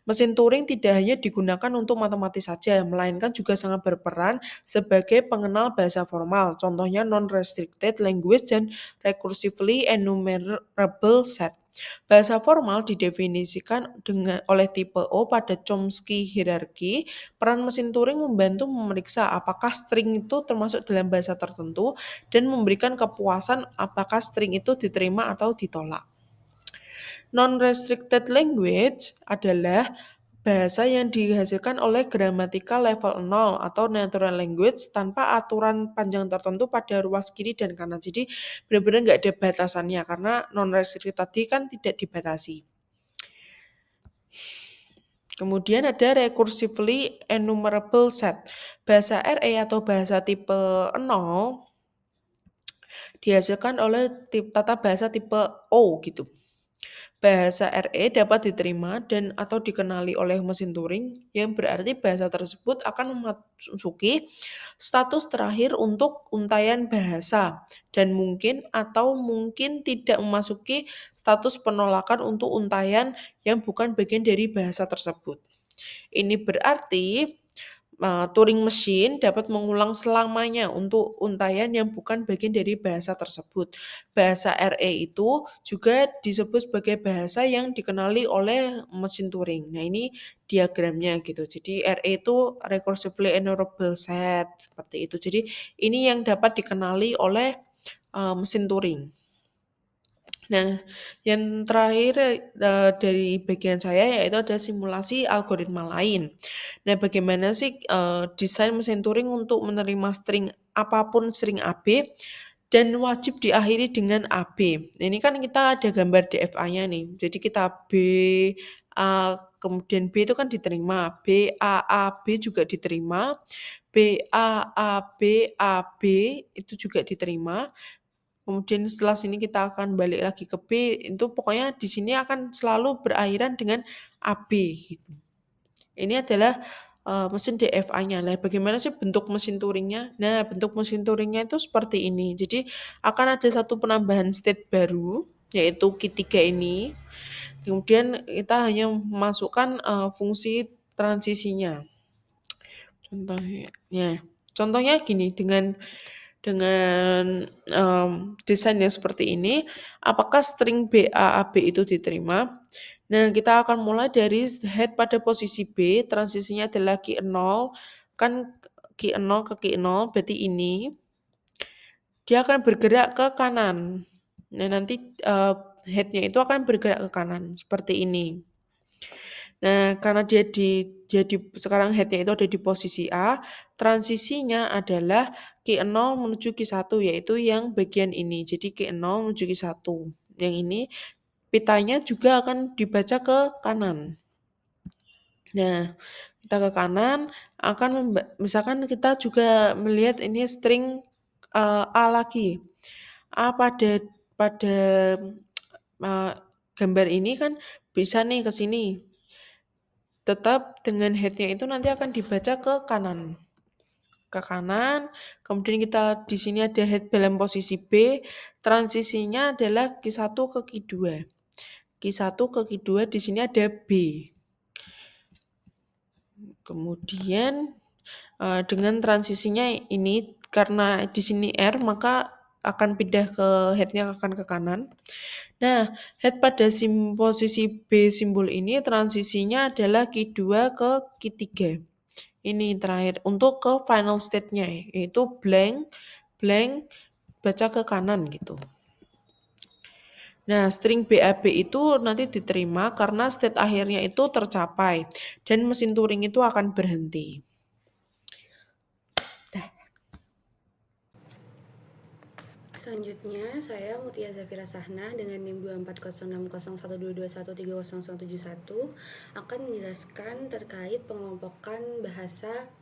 mesin Turing tidak hanya digunakan untuk matematis saja, melainkan juga sangat berperan sebagai pengenal bahasa formal, contohnya non-restricted language dan recursively enumerable set. Bahasa formal didefinisikan oleh tipe O pada Chomsky hierarchy. Peran mesin Turing membantu memeriksa apakah string itu termasuk dalam bahasa tertentu dan memberikan kepuasan apakah string itu diterima atau ditolak. Non-restricted language adalah bahasa yang dihasilkan oleh gramatikal level 0 atau natural language tanpa aturan panjang tertentu pada ruas kiri dan kanan. Jadi benar-benar nggak ada batasannya karena non-restricted tadi kan tidak dibatasi. Kemudian ada recursively enumerable set. Bahasa RE atau bahasa tipe 0 dihasilkan oleh tata bahasa tipe O gitu. Bahasa RE dapat diterima dan atau dikenali oleh mesin Turing, yang berarti bahasa tersebut akan memasuki status terakhir untuk untaian bahasa dan mungkin atau mungkin tidak memasuki status penolakan untuk untaian yang bukan bagian dari bahasa tersebut. Ini berarti Turing Machine dapat mengulang selamanya untuk untaian yang bukan bagian dari bahasa tersebut. Bahasa RE itu juga disebut sebagai bahasa yang dikenali oleh mesin Turing. Nah, ini diagramnya gitu. Jadi RE itu recursively enumerable set seperti itu. Jadi ini yang dapat dikenali oleh mesin Turing. Nah, yang terakhir dari bagian saya yaitu ada simulasi algoritma lain. Nah, bagaimana sih desain mesin Turing untuk menerima string apapun string AB dan wajib diakhiri dengan AB. Ini kan kita ada gambar DFA-nya nih. Jadi kita B, A, kemudian B itu kan diterima, B, A, A, B juga diterima, B, A, A, B, A, B itu juga diterima. Kemudian setelah sini kita akan balik lagi ke B, itu pokoknya di sini akan selalu berakhiran dengan AB gitu. Ini adalah mesin DFA-nya. Nah, bagaimana sih bentuk mesin Turing-nya? Nah, bentuk mesin Turing-nya itu seperti ini. Jadi akan ada satu penambahan state baru, yaitu Q3 ini. Kemudian kita hanya memasukkan fungsi transisinya. Contohnya gini, dengan desain yang seperti ini, apakah string BAAB itu diterima? Nah, kita akan mulai dari head pada posisi B, transisinya adalah Q0, kan Q0 ke Q0, berarti ini. Dia akan bergerak ke kanan. Nah, nanti headnya itu akan bergerak ke kanan, seperti ini. Nah, karena sekarang headnya itu ada di posisi A, transisinya adalah Q0 menuju Q1, yaitu yang bagian ini. Jadi Q0 menuju Q1. Yang ini pitanya juga akan dibaca ke kanan. Nah, kita ke kanan misalkan kita juga melihat ini string A lagi. A pada gambar ini kan bisa nih ke sini. Tetap dengan headnya itu nanti akan dibaca ke kanan. Ke kanan, kemudian kita di sini ada head dalam posisi B, transisinya adalah Q1 ke Q2. Q1 ke Q2 di sini ada B. Kemudian dengan transisinya ini karena di sini R maka akan pindah ke headnya akan ke kanan. Nah, head pada posisi B simbol ini transisinya adalah Q2 ke Q3. Ini terakhir untuk ke final state-nya yaitu blank baca ke kanan gitu. Nah, string BAB itu nanti diterima karena state akhirnya itu tercapai dan mesin Turing itu akan berhenti. Selanjutnya, saya Mutia Zafira Sahna dengan NIM 2406012213071 akan menjelaskan terkait pengelompokan bahasa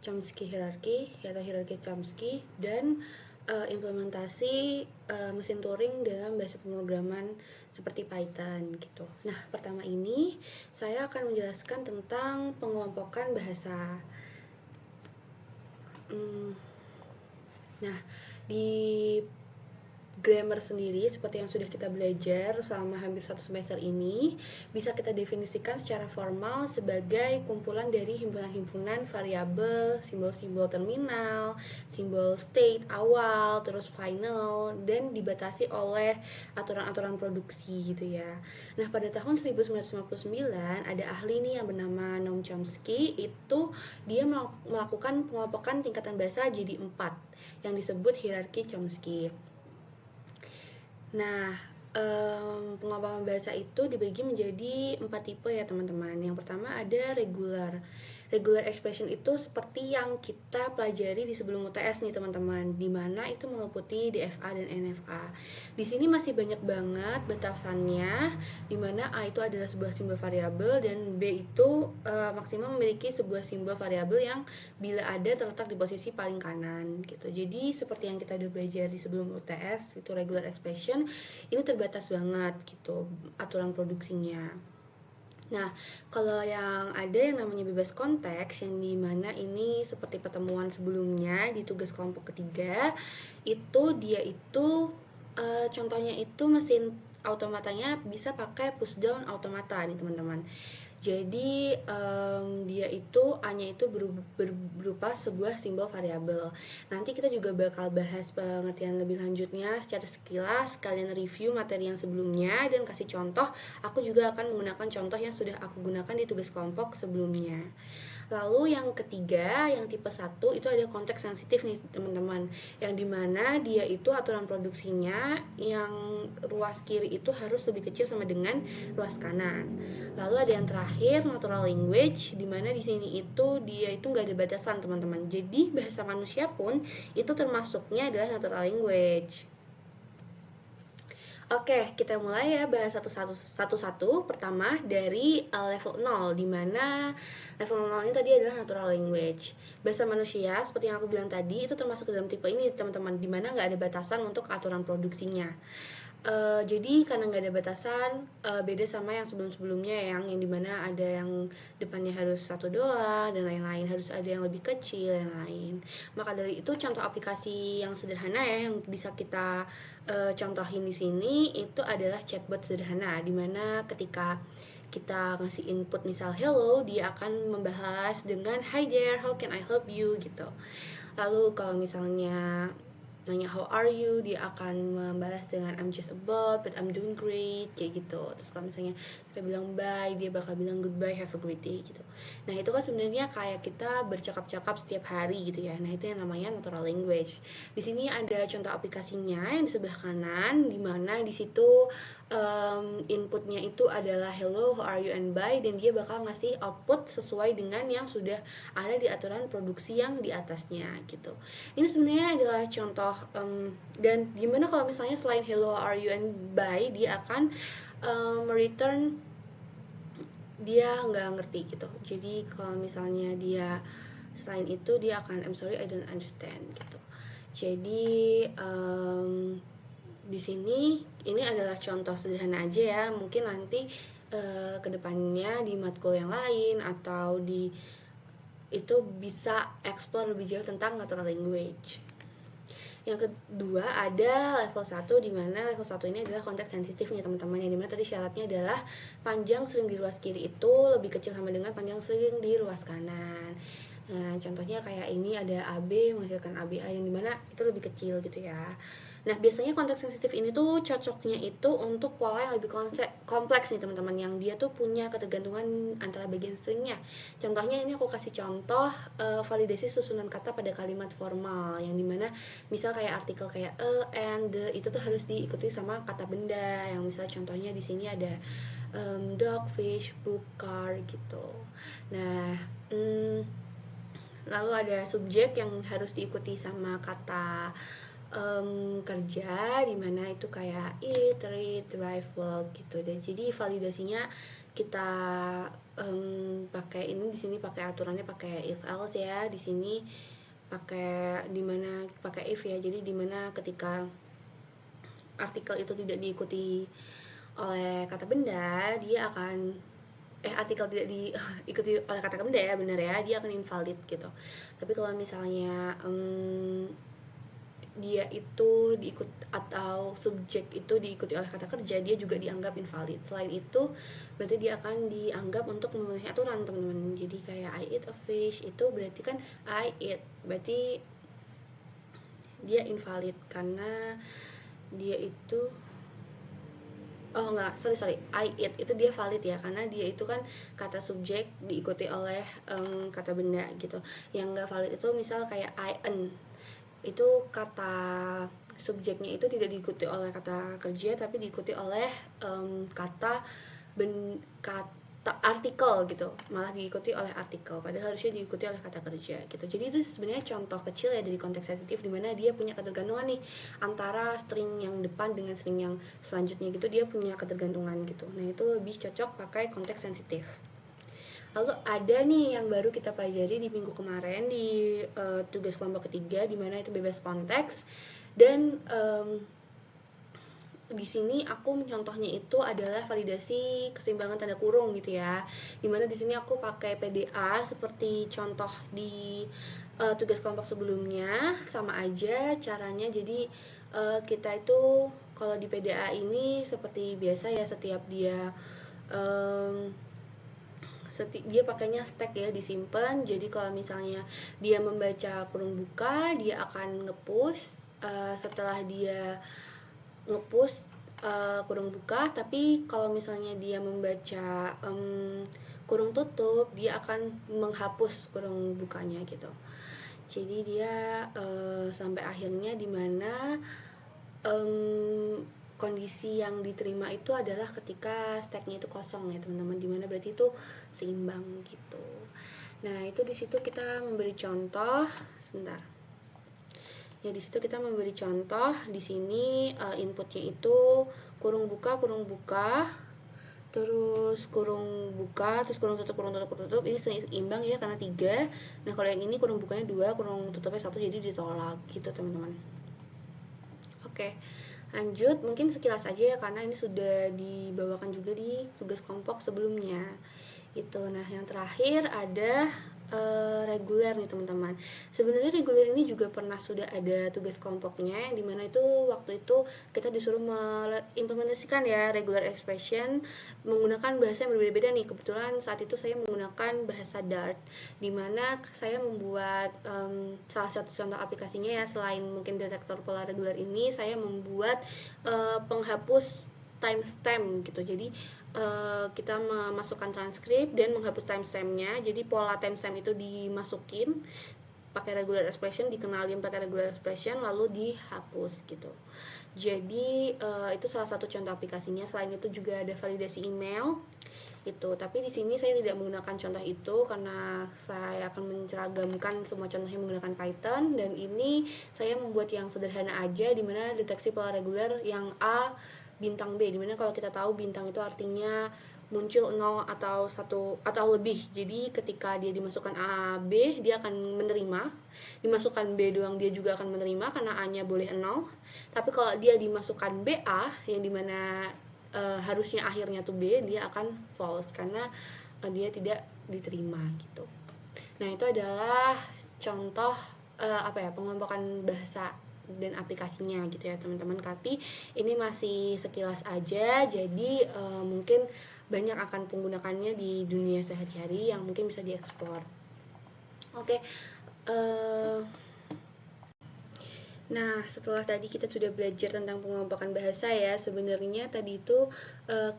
Chomsky hierarchy atau hierarki Chomsky dan implementasi mesin Turing dalam bahasa pemrograman seperti Python gitu. Nah, pertama ini saya akan menjelaskan tentang pengelompokan bahasa. Nah, di grammar sendiri seperti yang sudah kita belajar selama hampir 1 semester ini bisa kita definisikan secara formal sebagai kumpulan dari himpunan-himpunan variabel, simbol-simbol terminal, simbol state awal, terus final, dan dibatasi oleh aturan-aturan produksi gitu ya. Nah, pada tahun 1959 ada ahli nih yang bernama Noam Chomsky, itu dia melakukan pengelompokan tingkatan bahasa jadi 4 yang disebut hierarki Chomsky. Nah, pengelompokan bahasa itu dibagi menjadi 4 tipe ya teman-teman. Yang pertama ada regular. Regular expression itu seperti yang kita pelajari di sebelum UTS nih teman-teman, di mana itu meliputi DFA dan NFA. Di sini masih banyak banget batasannya, di mana A itu adalah sebuah simbol variabel dan B itu maksimal memiliki sebuah simbol variabel yang bila ada terletak di posisi paling kanan gitu. Jadi seperti yang kita udah belajar di sebelum UTS itu regular expression, ini terbatas banget gitu aturan produksinya. Nah, kalau yang ada yang namanya bebas konteks, yang dimana ini seperti pertemuan sebelumnya di tugas kelompok ketiga, itu dia itu contohnya itu mesin automatanya bisa pakai push down automata nih teman-teman. Jadi dia itu A-nya itu berupa sebuah simbol variabel. Nanti kita juga bakal bahas pengertian lebih lanjutnya secara sekilas, kalian review materi yang sebelumnya dan kasih contoh. Aku juga akan menggunakan contoh yang sudah aku gunakan di tugas kelompok sebelumnya. Lalu yang ketiga, yang tipe 1 itu ada konteks sensitif nih teman-teman, yang dimana dia itu aturan produksinya yang ruas kiri itu harus lebih kecil sama dengan ruas kanan. Lalu ada yang terakhir natural language, dimana di sini itu dia itu nggak ada batasan teman-teman. Jadi bahasa manusia pun itu termasuknya adalah natural language. Oke, kita mulai ya bahas satu-satu. Pertama dari level 0, dimana level 0 ini tadi adalah natural language. Bahasa manusia, seperti yang aku bilang tadi, itu termasuk dalam tipe ini teman-teman, dimana nggak ada batasan untuk aturan produksinya. Jadi karena nggak ada batasan, beda sama yang sebelum-sebelumnya yang dimana ada yang depannya harus satu doang dan lain-lain, harus ada yang lebih kecil dan lain. Maka dari itu contoh aplikasi yang sederhana ya yang bisa kita contohin di sini itu adalah chatbot sederhana, dimana ketika kita ngasih input misal hello, dia akan membahas dengan hi there, how can I help you gitu. Lalu kalau misalnya nanya how are you, dia akan membalas dengan I'm just about but I'm doing great kayak gitu. Terus kalau misalnya kita bilang bye, dia bakal bilang goodbye, have a great day gitu. Nah itu kan sebenarnya kayak kita bercakap-cakap setiap hari gitu ya. Nah itu yang namanya natural language. Di sini ada contoh aplikasinya yang di sebelah kanan, dimana di situ inputnya itu adalah hello, how are you and bye, dan dia bakal ngasih output sesuai dengan yang sudah ada di aturan produksi yang di atasnya gitu. Ini sebenarnya adalah contoh dan gimana kalau misalnya selain hello, how are you and bye, dia akan return dia nggak ngerti gitu. Jadi kalau misalnya dia selain itu dia akan I'm sorry I don't understand gitu. Jadi di sini ini adalah contoh sederhana aja ya. Mungkin nanti kedepannya di matkul yang lain atau di itu bisa explore lebih jauh tentang natural language. Yang kedua ada level 1, di mana level 1 ini adalah konteks sensitif nih teman-teman, yang dimana tadi syaratnya adalah panjang string di ruas kiri itu lebih kecil sama dengan panjang string di ruas kanan. Nah contohnya kayak ini ada AB menghasilkan ABA yang dimana itu lebih kecil gitu ya. Nah biasanya konteks sensitif ini tuh cocoknya itu untuk pola yang lebih kompleks nih teman-teman, yang dia tuh punya ketergantungan antara bagian stringnya. Contohnya ini aku kasih contoh validasi susunan kata pada kalimat formal, yang dimana misal kayak artikel kayak and, the itu tuh harus diikuti sama kata benda, yang misalnya contohnya di sini ada dog, fish, book, car gitu. Nah lalu ada subjek yang harus diikuti sama kata kerja, dimana itu kayak eat, read, drive, work gitu. Dan jadi validasinya kita pakai ini di sini pakai aturannya pakai if else ya. Di sini pakai dimana pakai if ya. Jadi dimana ketika artikel itu tidak diikuti oleh kata benda, dia akan artikel tidak diikuti oleh kata benda ya, benar ya, dia akan invalid gitu. Tapi kalau misalnya dia itu diikut atau subjek itu diikuti oleh kata kerja, dia juga dianggap invalid. Selain itu berarti dia akan dianggap untuk memenuhi aturan, teman-teman. Jadi kayak I eat a fish itu berarti kan I eat, berarti dia invalid karena dia itu sorry I eat itu dia valid ya, karena dia itu kan kata subjek diikuti oleh kata benda gitu. Yang nggak valid itu misal kayak I earn, itu kata subjeknya itu tidak diikuti oleh kata kerja tapi diikuti oleh kata artikel gitu, malah diikuti oleh artikel padahal harusnya diikuti oleh kata kerja gitu. Jadi itu sebenarnya contoh kecil ya dari konteks sensitif, dimana dia punya ketergantungan nih antara string yang depan dengan string yang selanjutnya gitu, dia punya ketergantungan gitu. Nah itu lebih cocok pakai konteks sensitif. Lalu ada nih yang baru kita pelajari di minggu kemarin di tugas kelompok ketiga, dimana itu bebas konteks. Dan di sini aku contohnya itu adalah validasi keseimbangan tanda kurung gitu ya. Dimana di sini aku pakai PDA seperti contoh di tugas kelompok sebelumnya, sama aja caranya. Jadi kita itu kalau di PDA ini seperti biasa ya, setiap dia dia pakainya stack ya, disimpan. Jadi kalau misalnya dia membaca kurung buka, dia akan nge-push. Setelah dia nge-push kurung buka, tapi kalau misalnya dia membaca kurung tutup, dia akan menghapus kurung bukanya gitu. Jadi dia sampai akhirnya dimana kondisi yang diterima itu adalah ketika stacknya itu kosong ya teman-teman, dimana berarti itu seimbang gitu. Nah itu di situ kita memberi contoh, sebentar ya, di situ kita memberi contoh. Di sini inputnya itu kurung buka, terus kurung buka, terus kurung tutup, ini seimbang ya karena 3. Nah kalau yang ini kurung bukanya 2, kurung tutupnya 1, jadi ditolak gitu teman-teman. Oke, lanjut, mungkin sekilas aja ya karena ini sudah dibawakan juga di tugas kelompok sebelumnya itu. Nah yang terakhir ada reguler nih teman-teman. Sebenarnya reguler ini juga pernah sudah ada tugas kelompoknya, yang dimana itu waktu itu kita disuruh mengimplementasikan ya regular expression menggunakan bahasa yang berbeda-beda nih. Kebetulan saat itu saya menggunakan bahasa Dart, dimana saya membuat salah satu contoh aplikasinya ya, selain mungkin detektor pola reguler ini, saya membuat penghapus timestamp gitu. Jadi kita memasukkan transkrip dan menghapus timestampnya. Jadi pola timestamp itu dimasukin pakai regular expression, dikenalin pakai regular expression, lalu dihapus gitu. Jadi itu salah satu contoh aplikasinya. Selain itu juga ada validasi email itu, tapi di sini saya tidak menggunakan contoh itu karena saya akan menceragamkan semua contohnya menggunakan Python. Dan ini saya membuat yang sederhana aja, dimana deteksi pola reguler yang A bintang B, dimana kalau kita tahu bintang itu artinya muncul 0 atau 1 atau lebih. Jadi ketika dia dimasukkan A, B, dia akan menerima. Dimasukkan B doang, dia juga akan menerima karena A nya boleh 0. Tapi kalau dia dimasukkan BA, yang dimana harusnya akhirnya tuh B, dia akan false karena dia tidak diterima gitu. Nah itu adalah contoh pengelompokan bahasa dan aplikasinya gitu ya teman-teman. Tapi ini masih sekilas aja, jadi mungkin banyak akan penggunakannya di dunia sehari-hari yang mungkin bisa dieksplor. Oke, nah setelah tadi kita sudah belajar tentang pengelompokan bahasa ya, sebenarnya tadi itu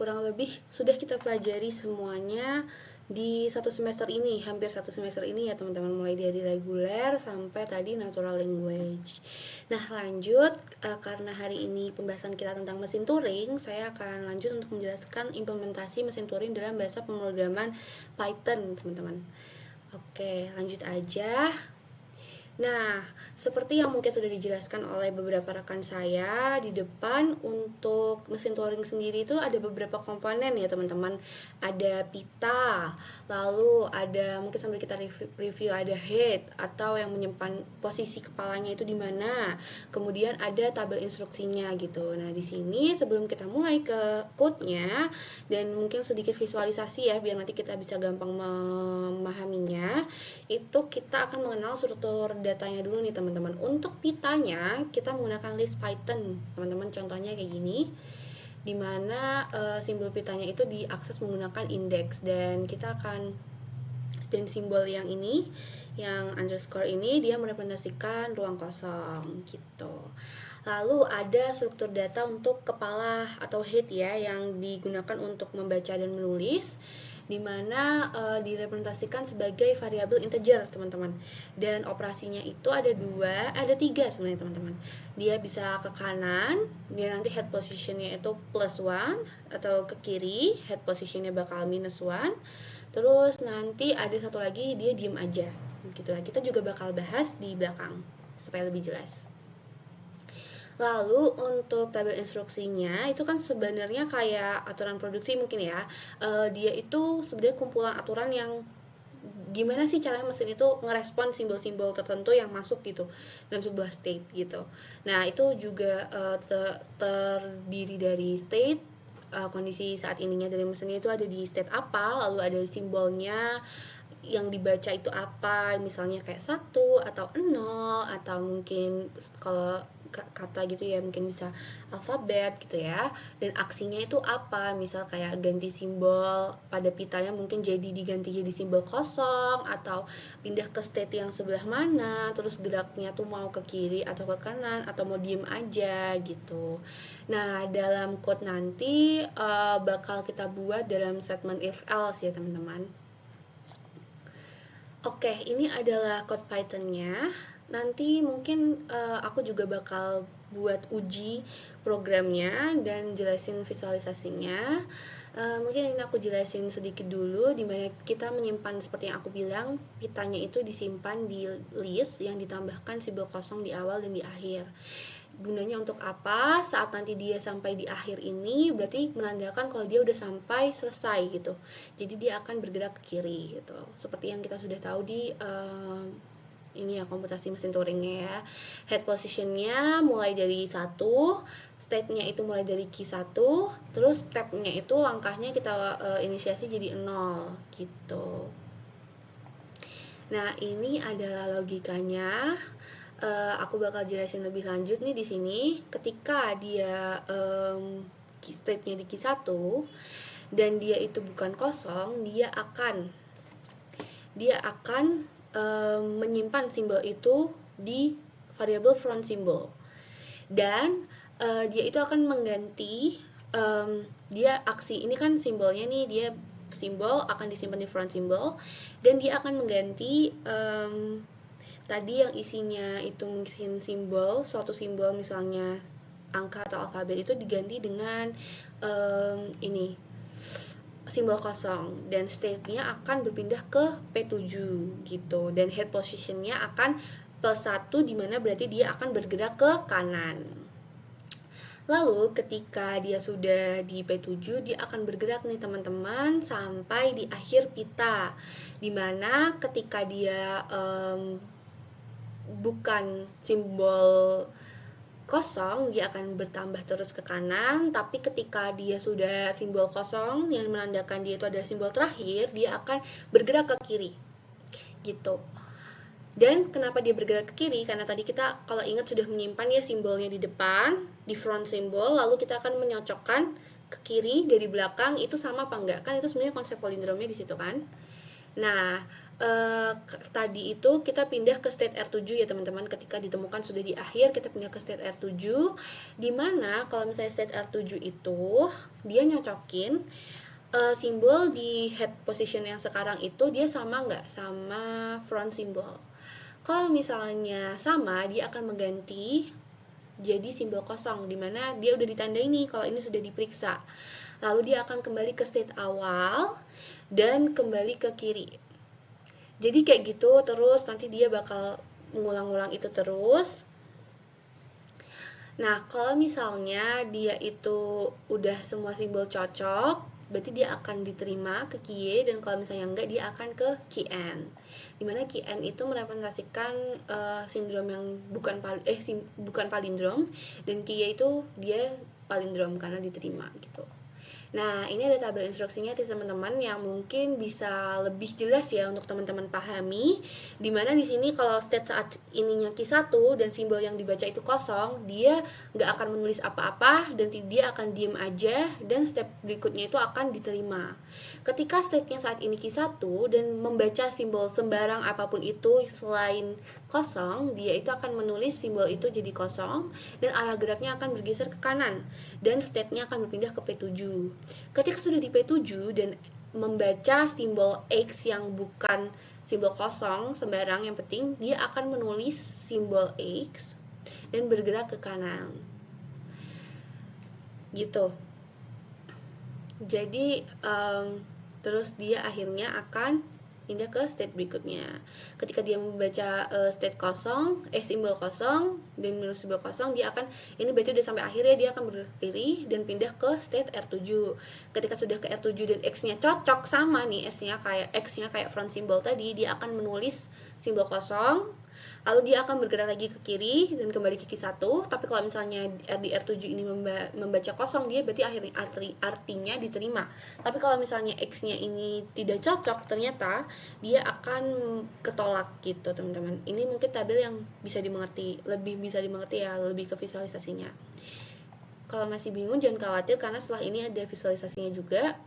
kurang lebih sudah kita pelajari semuanya di satu semester ini, hampir satu semester ini ya teman-teman, mulai dari reguler sampai tadi natural language. Nah lanjut, karena hari ini pembahasan kita tentang mesin Turing, saya akan lanjut untuk menjelaskan implementasi mesin Turing dalam bahasa pemrograman Python teman-teman. Oke, lanjut aja. Nah, seperti yang mungkin sudah dijelaskan oleh beberapa rekan saya di depan, untuk mesin Turing sendiri itu ada beberapa komponen ya teman-teman. Ada pita, lalu ada mungkin sambil kita review ada head atau yang menyimpan posisi kepalanya itu di mana. Kemudian ada tabel instruksinya gitu. Nah, di sini sebelum kita mulai ke code-nya dan mungkin sedikit visualisasi ya biar nanti kita bisa gampang memahaminya, itu kita akan mengenal struktur datanya dulu nih teman-teman. Untuk pitanya kita menggunakan list Python teman-teman, contohnya kayak gini, dimana simbol pitanya itu diakses menggunakan index, dan kita akan, dan simbol yang ini, yang underscore ini, dia merepresentasikan ruang kosong gitu. Lalu ada struktur data untuk kepala atau head ya, yang digunakan untuk membaca dan menulis, dimana direpresentasikan sebagai variabel integer teman-teman. Dan operasinya itu ada tiga sebenarnya teman-teman. Dia bisa ke kanan, dia nanti head positionnya itu +1, atau ke kiri head positionnya bakal -1. Terus nanti ada satu lagi dia diem aja gitu lah. Kita juga bakal bahas di belakang supaya lebih jelas. Lalu untuk tabel instruksinya itu kan sebenarnya kayak aturan produksi mungkin ya. Dia itu sebenarnya kumpulan aturan yang gimana sih caranya mesin itu ngerespon simbol-simbol tertentu yang masuk gitu dalam sebuah state gitu. Nah itu juga terdiri dari state, kondisi saat ininya dari mesinnya itu ada di state apa, lalu ada simbolnya yang dibaca itu apa, misalnya kayak 1 atau 0, atau mungkin kalau kata gitu ya mungkin bisa alfabet gitu ya, dan aksinya itu apa, misal kayak ganti simbol pada pitanya mungkin diganti jadi simbol kosong, atau pindah ke state yang sebelah mana, terus geraknya tuh mau ke kiri atau ke kanan, atau mau diem aja gitu. Nah dalam code nanti bakal kita buat dalam statement if else ya teman-teman. Oke, ini adalah code Python-nya. Nanti mungkin aku juga bakal buat uji programnya dan jelasin visualisasinya. Mungkin ini aku jelasin sedikit dulu, dimana kita menyimpan seperti yang aku bilang, pitanya itu disimpan di list yang ditambahkan simbol kosong di awal dan di akhir. Gunanya untuk apa? Saat nanti dia sampai di akhir ini berarti menandakan kalau dia udah sampai selesai gitu. Jadi dia akan bergerak ke kiri gitu. Seperti yang kita sudah tahu di ini ya, komputasi mesin Turingnya ya. Head positionnya mulai dari 1, state-nya itu mulai dari key 1, terus step-nya itu langkahnya kita inisiasi jadi 0 gitu. Nah, ini adalah logikanya. Aku bakal jelasin lebih lanjut nih di sini. Ketika dia state-nya di key 1 dan dia itu bukan kosong, dia akan menyimpan simbol itu di variabel front symbol, dan dia itu akan mengganti dia aksi ini kan simbolnya nih, dia simbol akan disimpan di front symbol, dan dia akan mengganti tadi yang isinya itu mungkin simbol, suatu simbol misalnya angka atau alfabet itu diganti dengan ini simbol kosong, dan state-nya akan berpindah ke P7 gitu, dan head position-nya akan +1, dimana berarti dia akan bergerak ke kanan. Lalu ketika dia sudah di P7, dia akan bergerak nih teman-teman sampai di akhir pita, dimana ketika dia bukan simbol kosong, dia akan bertambah terus ke kanan, tapi ketika dia sudah simbol kosong yang menandakan dia itu adalah simbol terakhir, dia akan bergerak ke kiri gitu. Dan kenapa dia bergerak ke kiri? Karena tadi kita kalau ingat sudah menyimpan ya simbolnya di depan, di front symbol, lalu kita akan menyocokkan ke kiri dari belakang, itu sama apa enggak? Kan itu sebenarnya konsep palindromnya di situ kan. Nah, tadi itu kita pindah ke state R7 ya teman-teman. Ketika ditemukan sudah di akhir, kita pindah ke state R7, dimana kalau misalnya state R7 itu dia nyocokin simbol di head position yang sekarang itu dia sama nggak sama front symbol. Kalau misalnya sama, dia akan mengganti jadi simbol kosong, dimana dia udah ditandai nih kalau ini sudah diperiksa. Lalu dia akan kembali ke state awal dan kembali ke kiri. Jadi kayak gitu terus, nanti dia bakal mengulang-ulang itu terus. Nah, kalau misalnya dia itu udah semua simbol cocok, berarti dia akan diterima ke key, dan kalau misalnya enggak, dia akan ke key n. Dimana key n itu merepresentasikan sindrom yang bukan palindrom, dan key itu dia palindrom karena diterima gitu. Nah, ini ada tabel instruksinya teman-teman yang mungkin bisa lebih jelas ya untuk teman-teman pahami. Dimana di sini kalau state saat ininya Q1 dan simbol yang dibaca itu kosong, dia nggak akan menulis apa-apa dan dia akan diem aja dan step berikutnya itu akan diterima. Ketika state-nya saat ini Q1 dan membaca simbol sembarang apapun itu selain kosong, dia itu akan menulis simbol itu jadi kosong dan arah geraknya akan bergeser ke kanan dan state-nya akan berpindah ke P7. Ketika sudah di P7 dan membaca simbol X yang bukan simbol kosong sembarang, yang penting dia akan menulis simbol X dan bergerak ke kanan gitu. Jadi terus dia akhirnya akan pindah ke state berikutnya. Ketika dia membaca state kosong, simbol kosong dan minus simbol kosong, dia akan ini berarti udah sampai akhirnya dia akan bergerak ke kiri dan pindah ke state R7. Ketika sudah ke R7 dan X-nya cocok sama nih, X-nya kayak front symbol tadi, dia akan menulis simbol kosong. Lalu dia akan bergerak lagi ke kiri dan kembali ke Q1. Tapi kalau misalnya di R7 ini membaca kosong, dia berarti artinya diterima. Tapi kalau misalnya X-nya ini tidak cocok, ternyata dia akan ketolak gitu teman-teman. Ini mungkin tabel yang bisa dimengerti, lebih bisa dimengerti ya, lebih ke visualisasinya. Kalau masih bingung jangan khawatir karena setelah ini ada visualisasinya juga.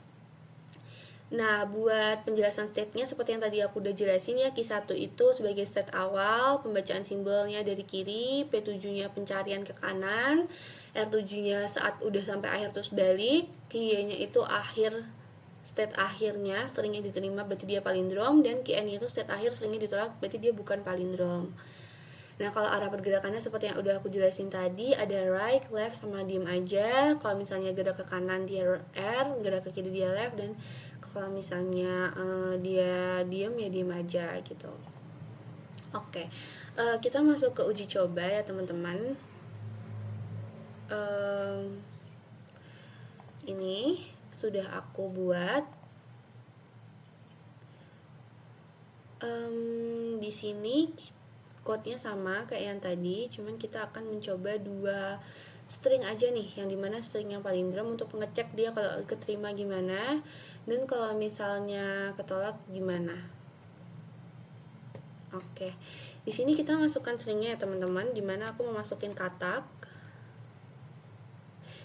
Nah, buat penjelasan state-nya seperti yang tadi aku udah jelasin ya, Q1 itu sebagai state awal, pembacaan simbolnya dari kiri, P7-nya pencarian ke kanan, R7-nya saat udah sampai akhir terus balik, Q-nya itu akhir, state akhirnya seringnya diterima berarti dia palindrom, dan Q-nya itu state akhir seringnya ditolak berarti dia bukan palindrom. Nah, kalau arah pergerakannya seperti yang udah aku jelasin tadi, ada right, left, sama diem aja. Kalau misalnya gerak ke kanan dia R, gerak ke kiri dia left, dan kalau misalnya dia diem ya diem aja gitu. Oke, kita masuk ke uji coba ya teman-teman. Ini sudah aku buat. Di sini code-nya sama kayak yang tadi, cuman kita akan mencoba 2 string aja nih, yang dimana string yang palindrom untuk mengecek dia kalau keterima gimana dan kalau misalnya ketolak gimana. Oke, di sini kita masukkan stringnya ya teman-teman, dimana aku mau masukin katak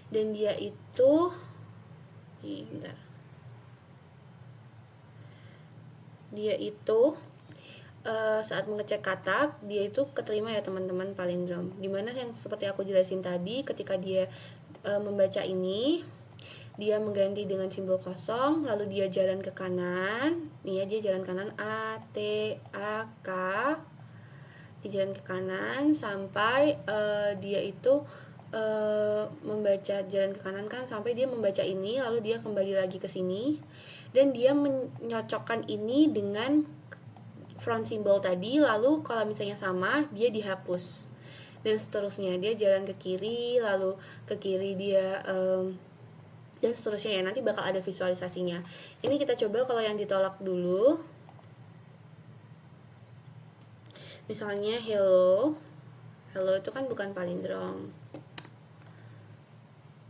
dan dia itu bentar. Dia itu saat mengecek katak dia itu keterima ya teman-teman palindrom. Dimana yang seperti aku jelasin tadi, ketika dia membaca ini, dia mengganti dengan simbol kosong, lalu dia jalan ke kanan. Nih ya, dia jalan kanan A T A K. Dia jalan ke kanan sampai dia itu membaca jalan ke kanan kan sampai dia membaca ini, lalu dia kembali lagi ke sini dan dia menyocokkan ini dengan front symbol tadi, lalu kalau misalnya sama dia dihapus dan seterusnya. Dia jalan ke kiri, lalu ke kiri dia dan seterusnya ya, nanti bakal ada visualisasinya. Ini kita coba kalau yang ditolak dulu, misalnya hello itu kan bukan palindrom.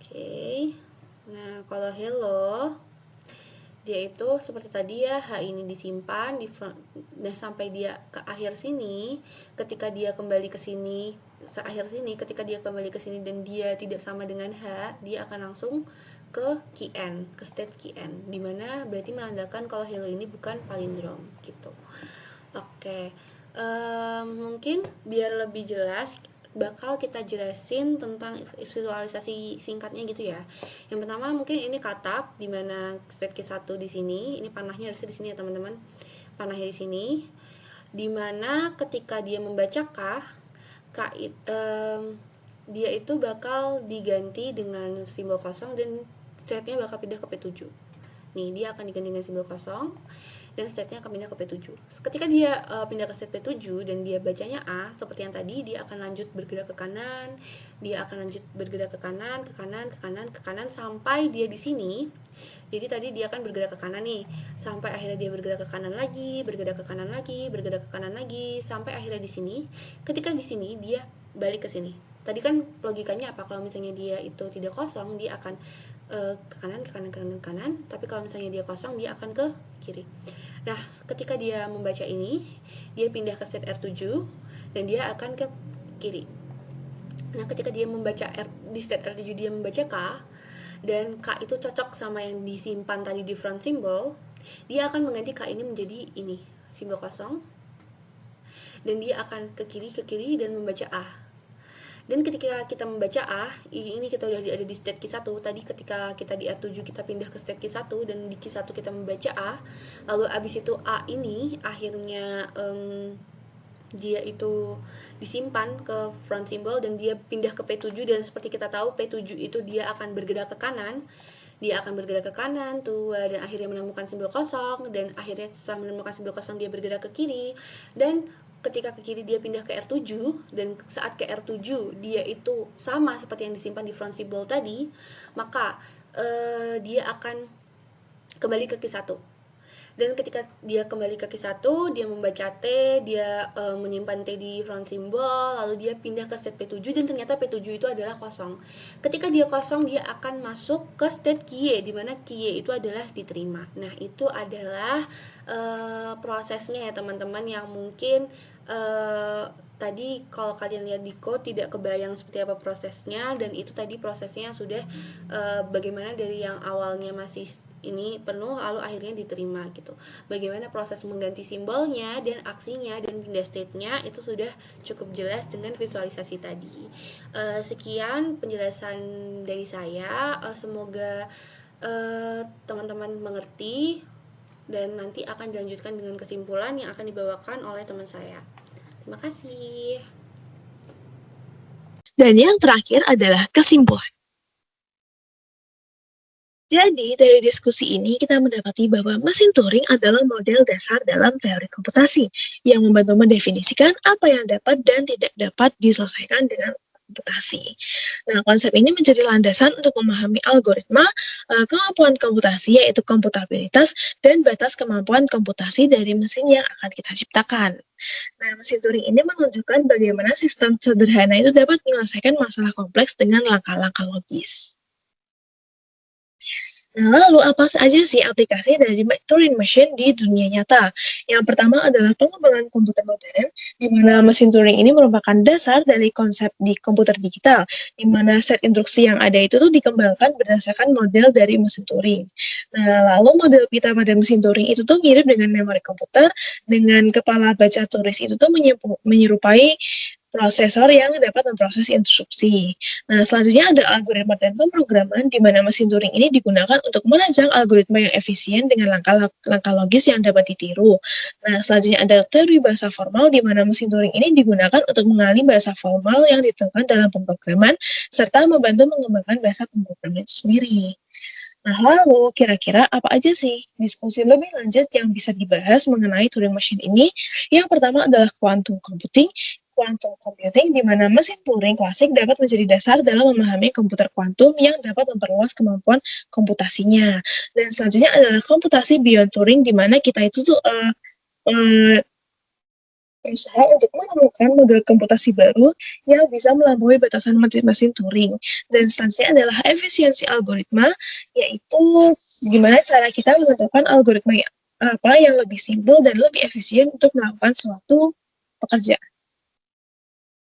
Oke. Nah, kalau hello dia itu seperti tadi ya, H ini disimpan di front, dan sampai dia ke akhir sini, ketika dia kembali ke sini, ketika dia kembali ke sini dan dia tidak sama dengan H, dia akan langsung ke KN, ke state KN, dimana berarti menandakan kalau hello ini bukan palindrom gitu. Oke, mungkin biar lebih jelas bakal kita jelasin tentang visualisasi singkatnya gitu ya. Yang pertama mungkin ini katak, dimana state Q1 di sini, ini panahnya harusnya di sini ya teman-teman, panahnya di sini, dimana ketika dia membaca dia itu bakal diganti dengan simbol kosong dan state-nya bakal pindah ke P7. Nih, dia akan diganti dengan simbol kosong dan state-nya akan pindah ke P7. Ketika dia pindah ke state P7 dan dia bacanya A, seperti yang tadi, dia akan lanjut bergerak ke kanan, ke kanan sampai dia di sini. Jadi tadi dia akan bergerak ke kanan nih, sampai akhirnya dia bergerak ke kanan lagi, sampai akhirnya di sini. Ketika di sini dia balik ke sini. Tadi kan logikanya apa? Kalau misalnya dia itu tidak kosong, dia akan ke kanan, ke kanan, ke kanan, ke kanan. Tapi kalau misalnya dia kosong, dia akan ke kiri. Nah, ketika dia membaca ini, dia pindah ke state R7 dan dia akan ke kiri. Nah, ketika dia membaca di state R7 dia membaca K, dan K itu cocok sama yang disimpan tadi di front symbol, dia akan mengganti K ini menjadi ini, simbol kosong. Dan dia akan ke kiri dan membaca A. Dan ketika kita membaca A, ini kita udah ada di state Q1. Tadi ketika kita di R7 kita pindah ke state Q1 dan di Q1 kita membaca A. Lalu abis itu A ini akhirnya dia itu disimpan ke front symbol dan dia pindah ke P7, dan seperti kita tahu P7 itu dia akan bergerak ke kanan. Dia akan bergerak ke kanan tuh dan akhirnya menemukan simbol kosong, dan akhirnya setelah menemukan simbol kosong dia bergerak ke kiri, dan ketika ke kiri dia pindah ke R7, dan saat ke R7 dia itu sama seperti yang disimpan di front symbol tadi, maka dia akan kembali ke Q1. Dan ketika dia kembali ke Q1, dia membaca T, dia menyimpan T di front symbol, lalu dia pindah ke state P7 dan ternyata P7 itu adalah kosong. Ketika dia kosong, dia akan masuk ke state Q, di mana Q itu adalah diterima. Nah, itu adalah prosesnya ya teman-teman, yang mungkin tadi kalau kalian lihat di code tidak kebayang seperti apa prosesnya, dan itu tadi prosesnya sudah bagaimana dari yang awalnya masih ini penuh lalu akhirnya diterima gitu. Bagaimana proses mengganti simbolnya dan aksinya dan pindah state-nya itu sudah cukup jelas dengan visualisasi tadi. Sekian penjelasan dari saya. Semoga teman-teman mengerti, dan nanti akan dilanjutkan dengan kesimpulan yang akan dibawakan oleh teman saya. Terima kasih. Dan yang terakhir adalah kesimpulan. Jadi, dari diskusi ini kita mendapati bahwa mesin Turing adalah model dasar dalam teori komputasi yang membantu mendefinisikan apa yang dapat dan tidak dapat diselesaikan dengan komputasi. Nah, konsep ini menjadi landasan untuk memahami algoritma, kemampuan komputasi yaitu komputabilitas, dan batas kemampuan komputasi dari mesin yang akan kita ciptakan. Nah, mesin Turing ini menunjukkan bagaimana sistem sederhana itu dapat menyelesaikan masalah kompleks dengan langkah-langkah logis. Nah, lalu apa saja sih aplikasi dari Turing Machine di dunia nyata? Yang pertama adalah pengembangan komputer modern, di mana mesin Turing ini merupakan dasar dari konsep di komputer digital, di mana set instruksi yang ada itu tuh dikembangkan berdasarkan model dari mesin Turing. Nah, lalu model pita pada mesin Turing itu tuh mirip dengan memori komputer, dengan kepala baca tulis itu tuh menyerupai prosesor yang dapat memproses instruksi. Nah, selanjutnya ada algoritma dan pemrograman, di mana mesin Turing ini digunakan untuk merancang algoritma yang efisien dengan langkah logis yang dapat ditiru. Nah, selanjutnya ada teori bahasa formal, di mana mesin Turing ini digunakan untuk mengenali bahasa formal yang ditemukan dalam pemrograman, serta membantu mengembangkan bahasa pemrograman itu sendiri. Nah, lalu kira-kira apa aja sih diskusi lebih lanjut yang bisa dibahas mengenai Turing Machine ini? Yang pertama adalah quantum computing. Quantum computing, di mana mesin Turing klasik dapat menjadi dasar dalam memahami komputer kuantum yang dapat memperluas kemampuan komputasinya. Dan selanjutnya adalah komputasi beyond Turing, di mana kita itu tuh berusaha untuk menemukan model komputasi baru yang bisa melampaui batasan mesin Turing. Dan selanjutnya adalah efisiensi algoritma, yaitu gimana cara kita menentukan algoritma apa yang lebih simpel dan lebih efisien untuk melakukan suatu pekerjaan.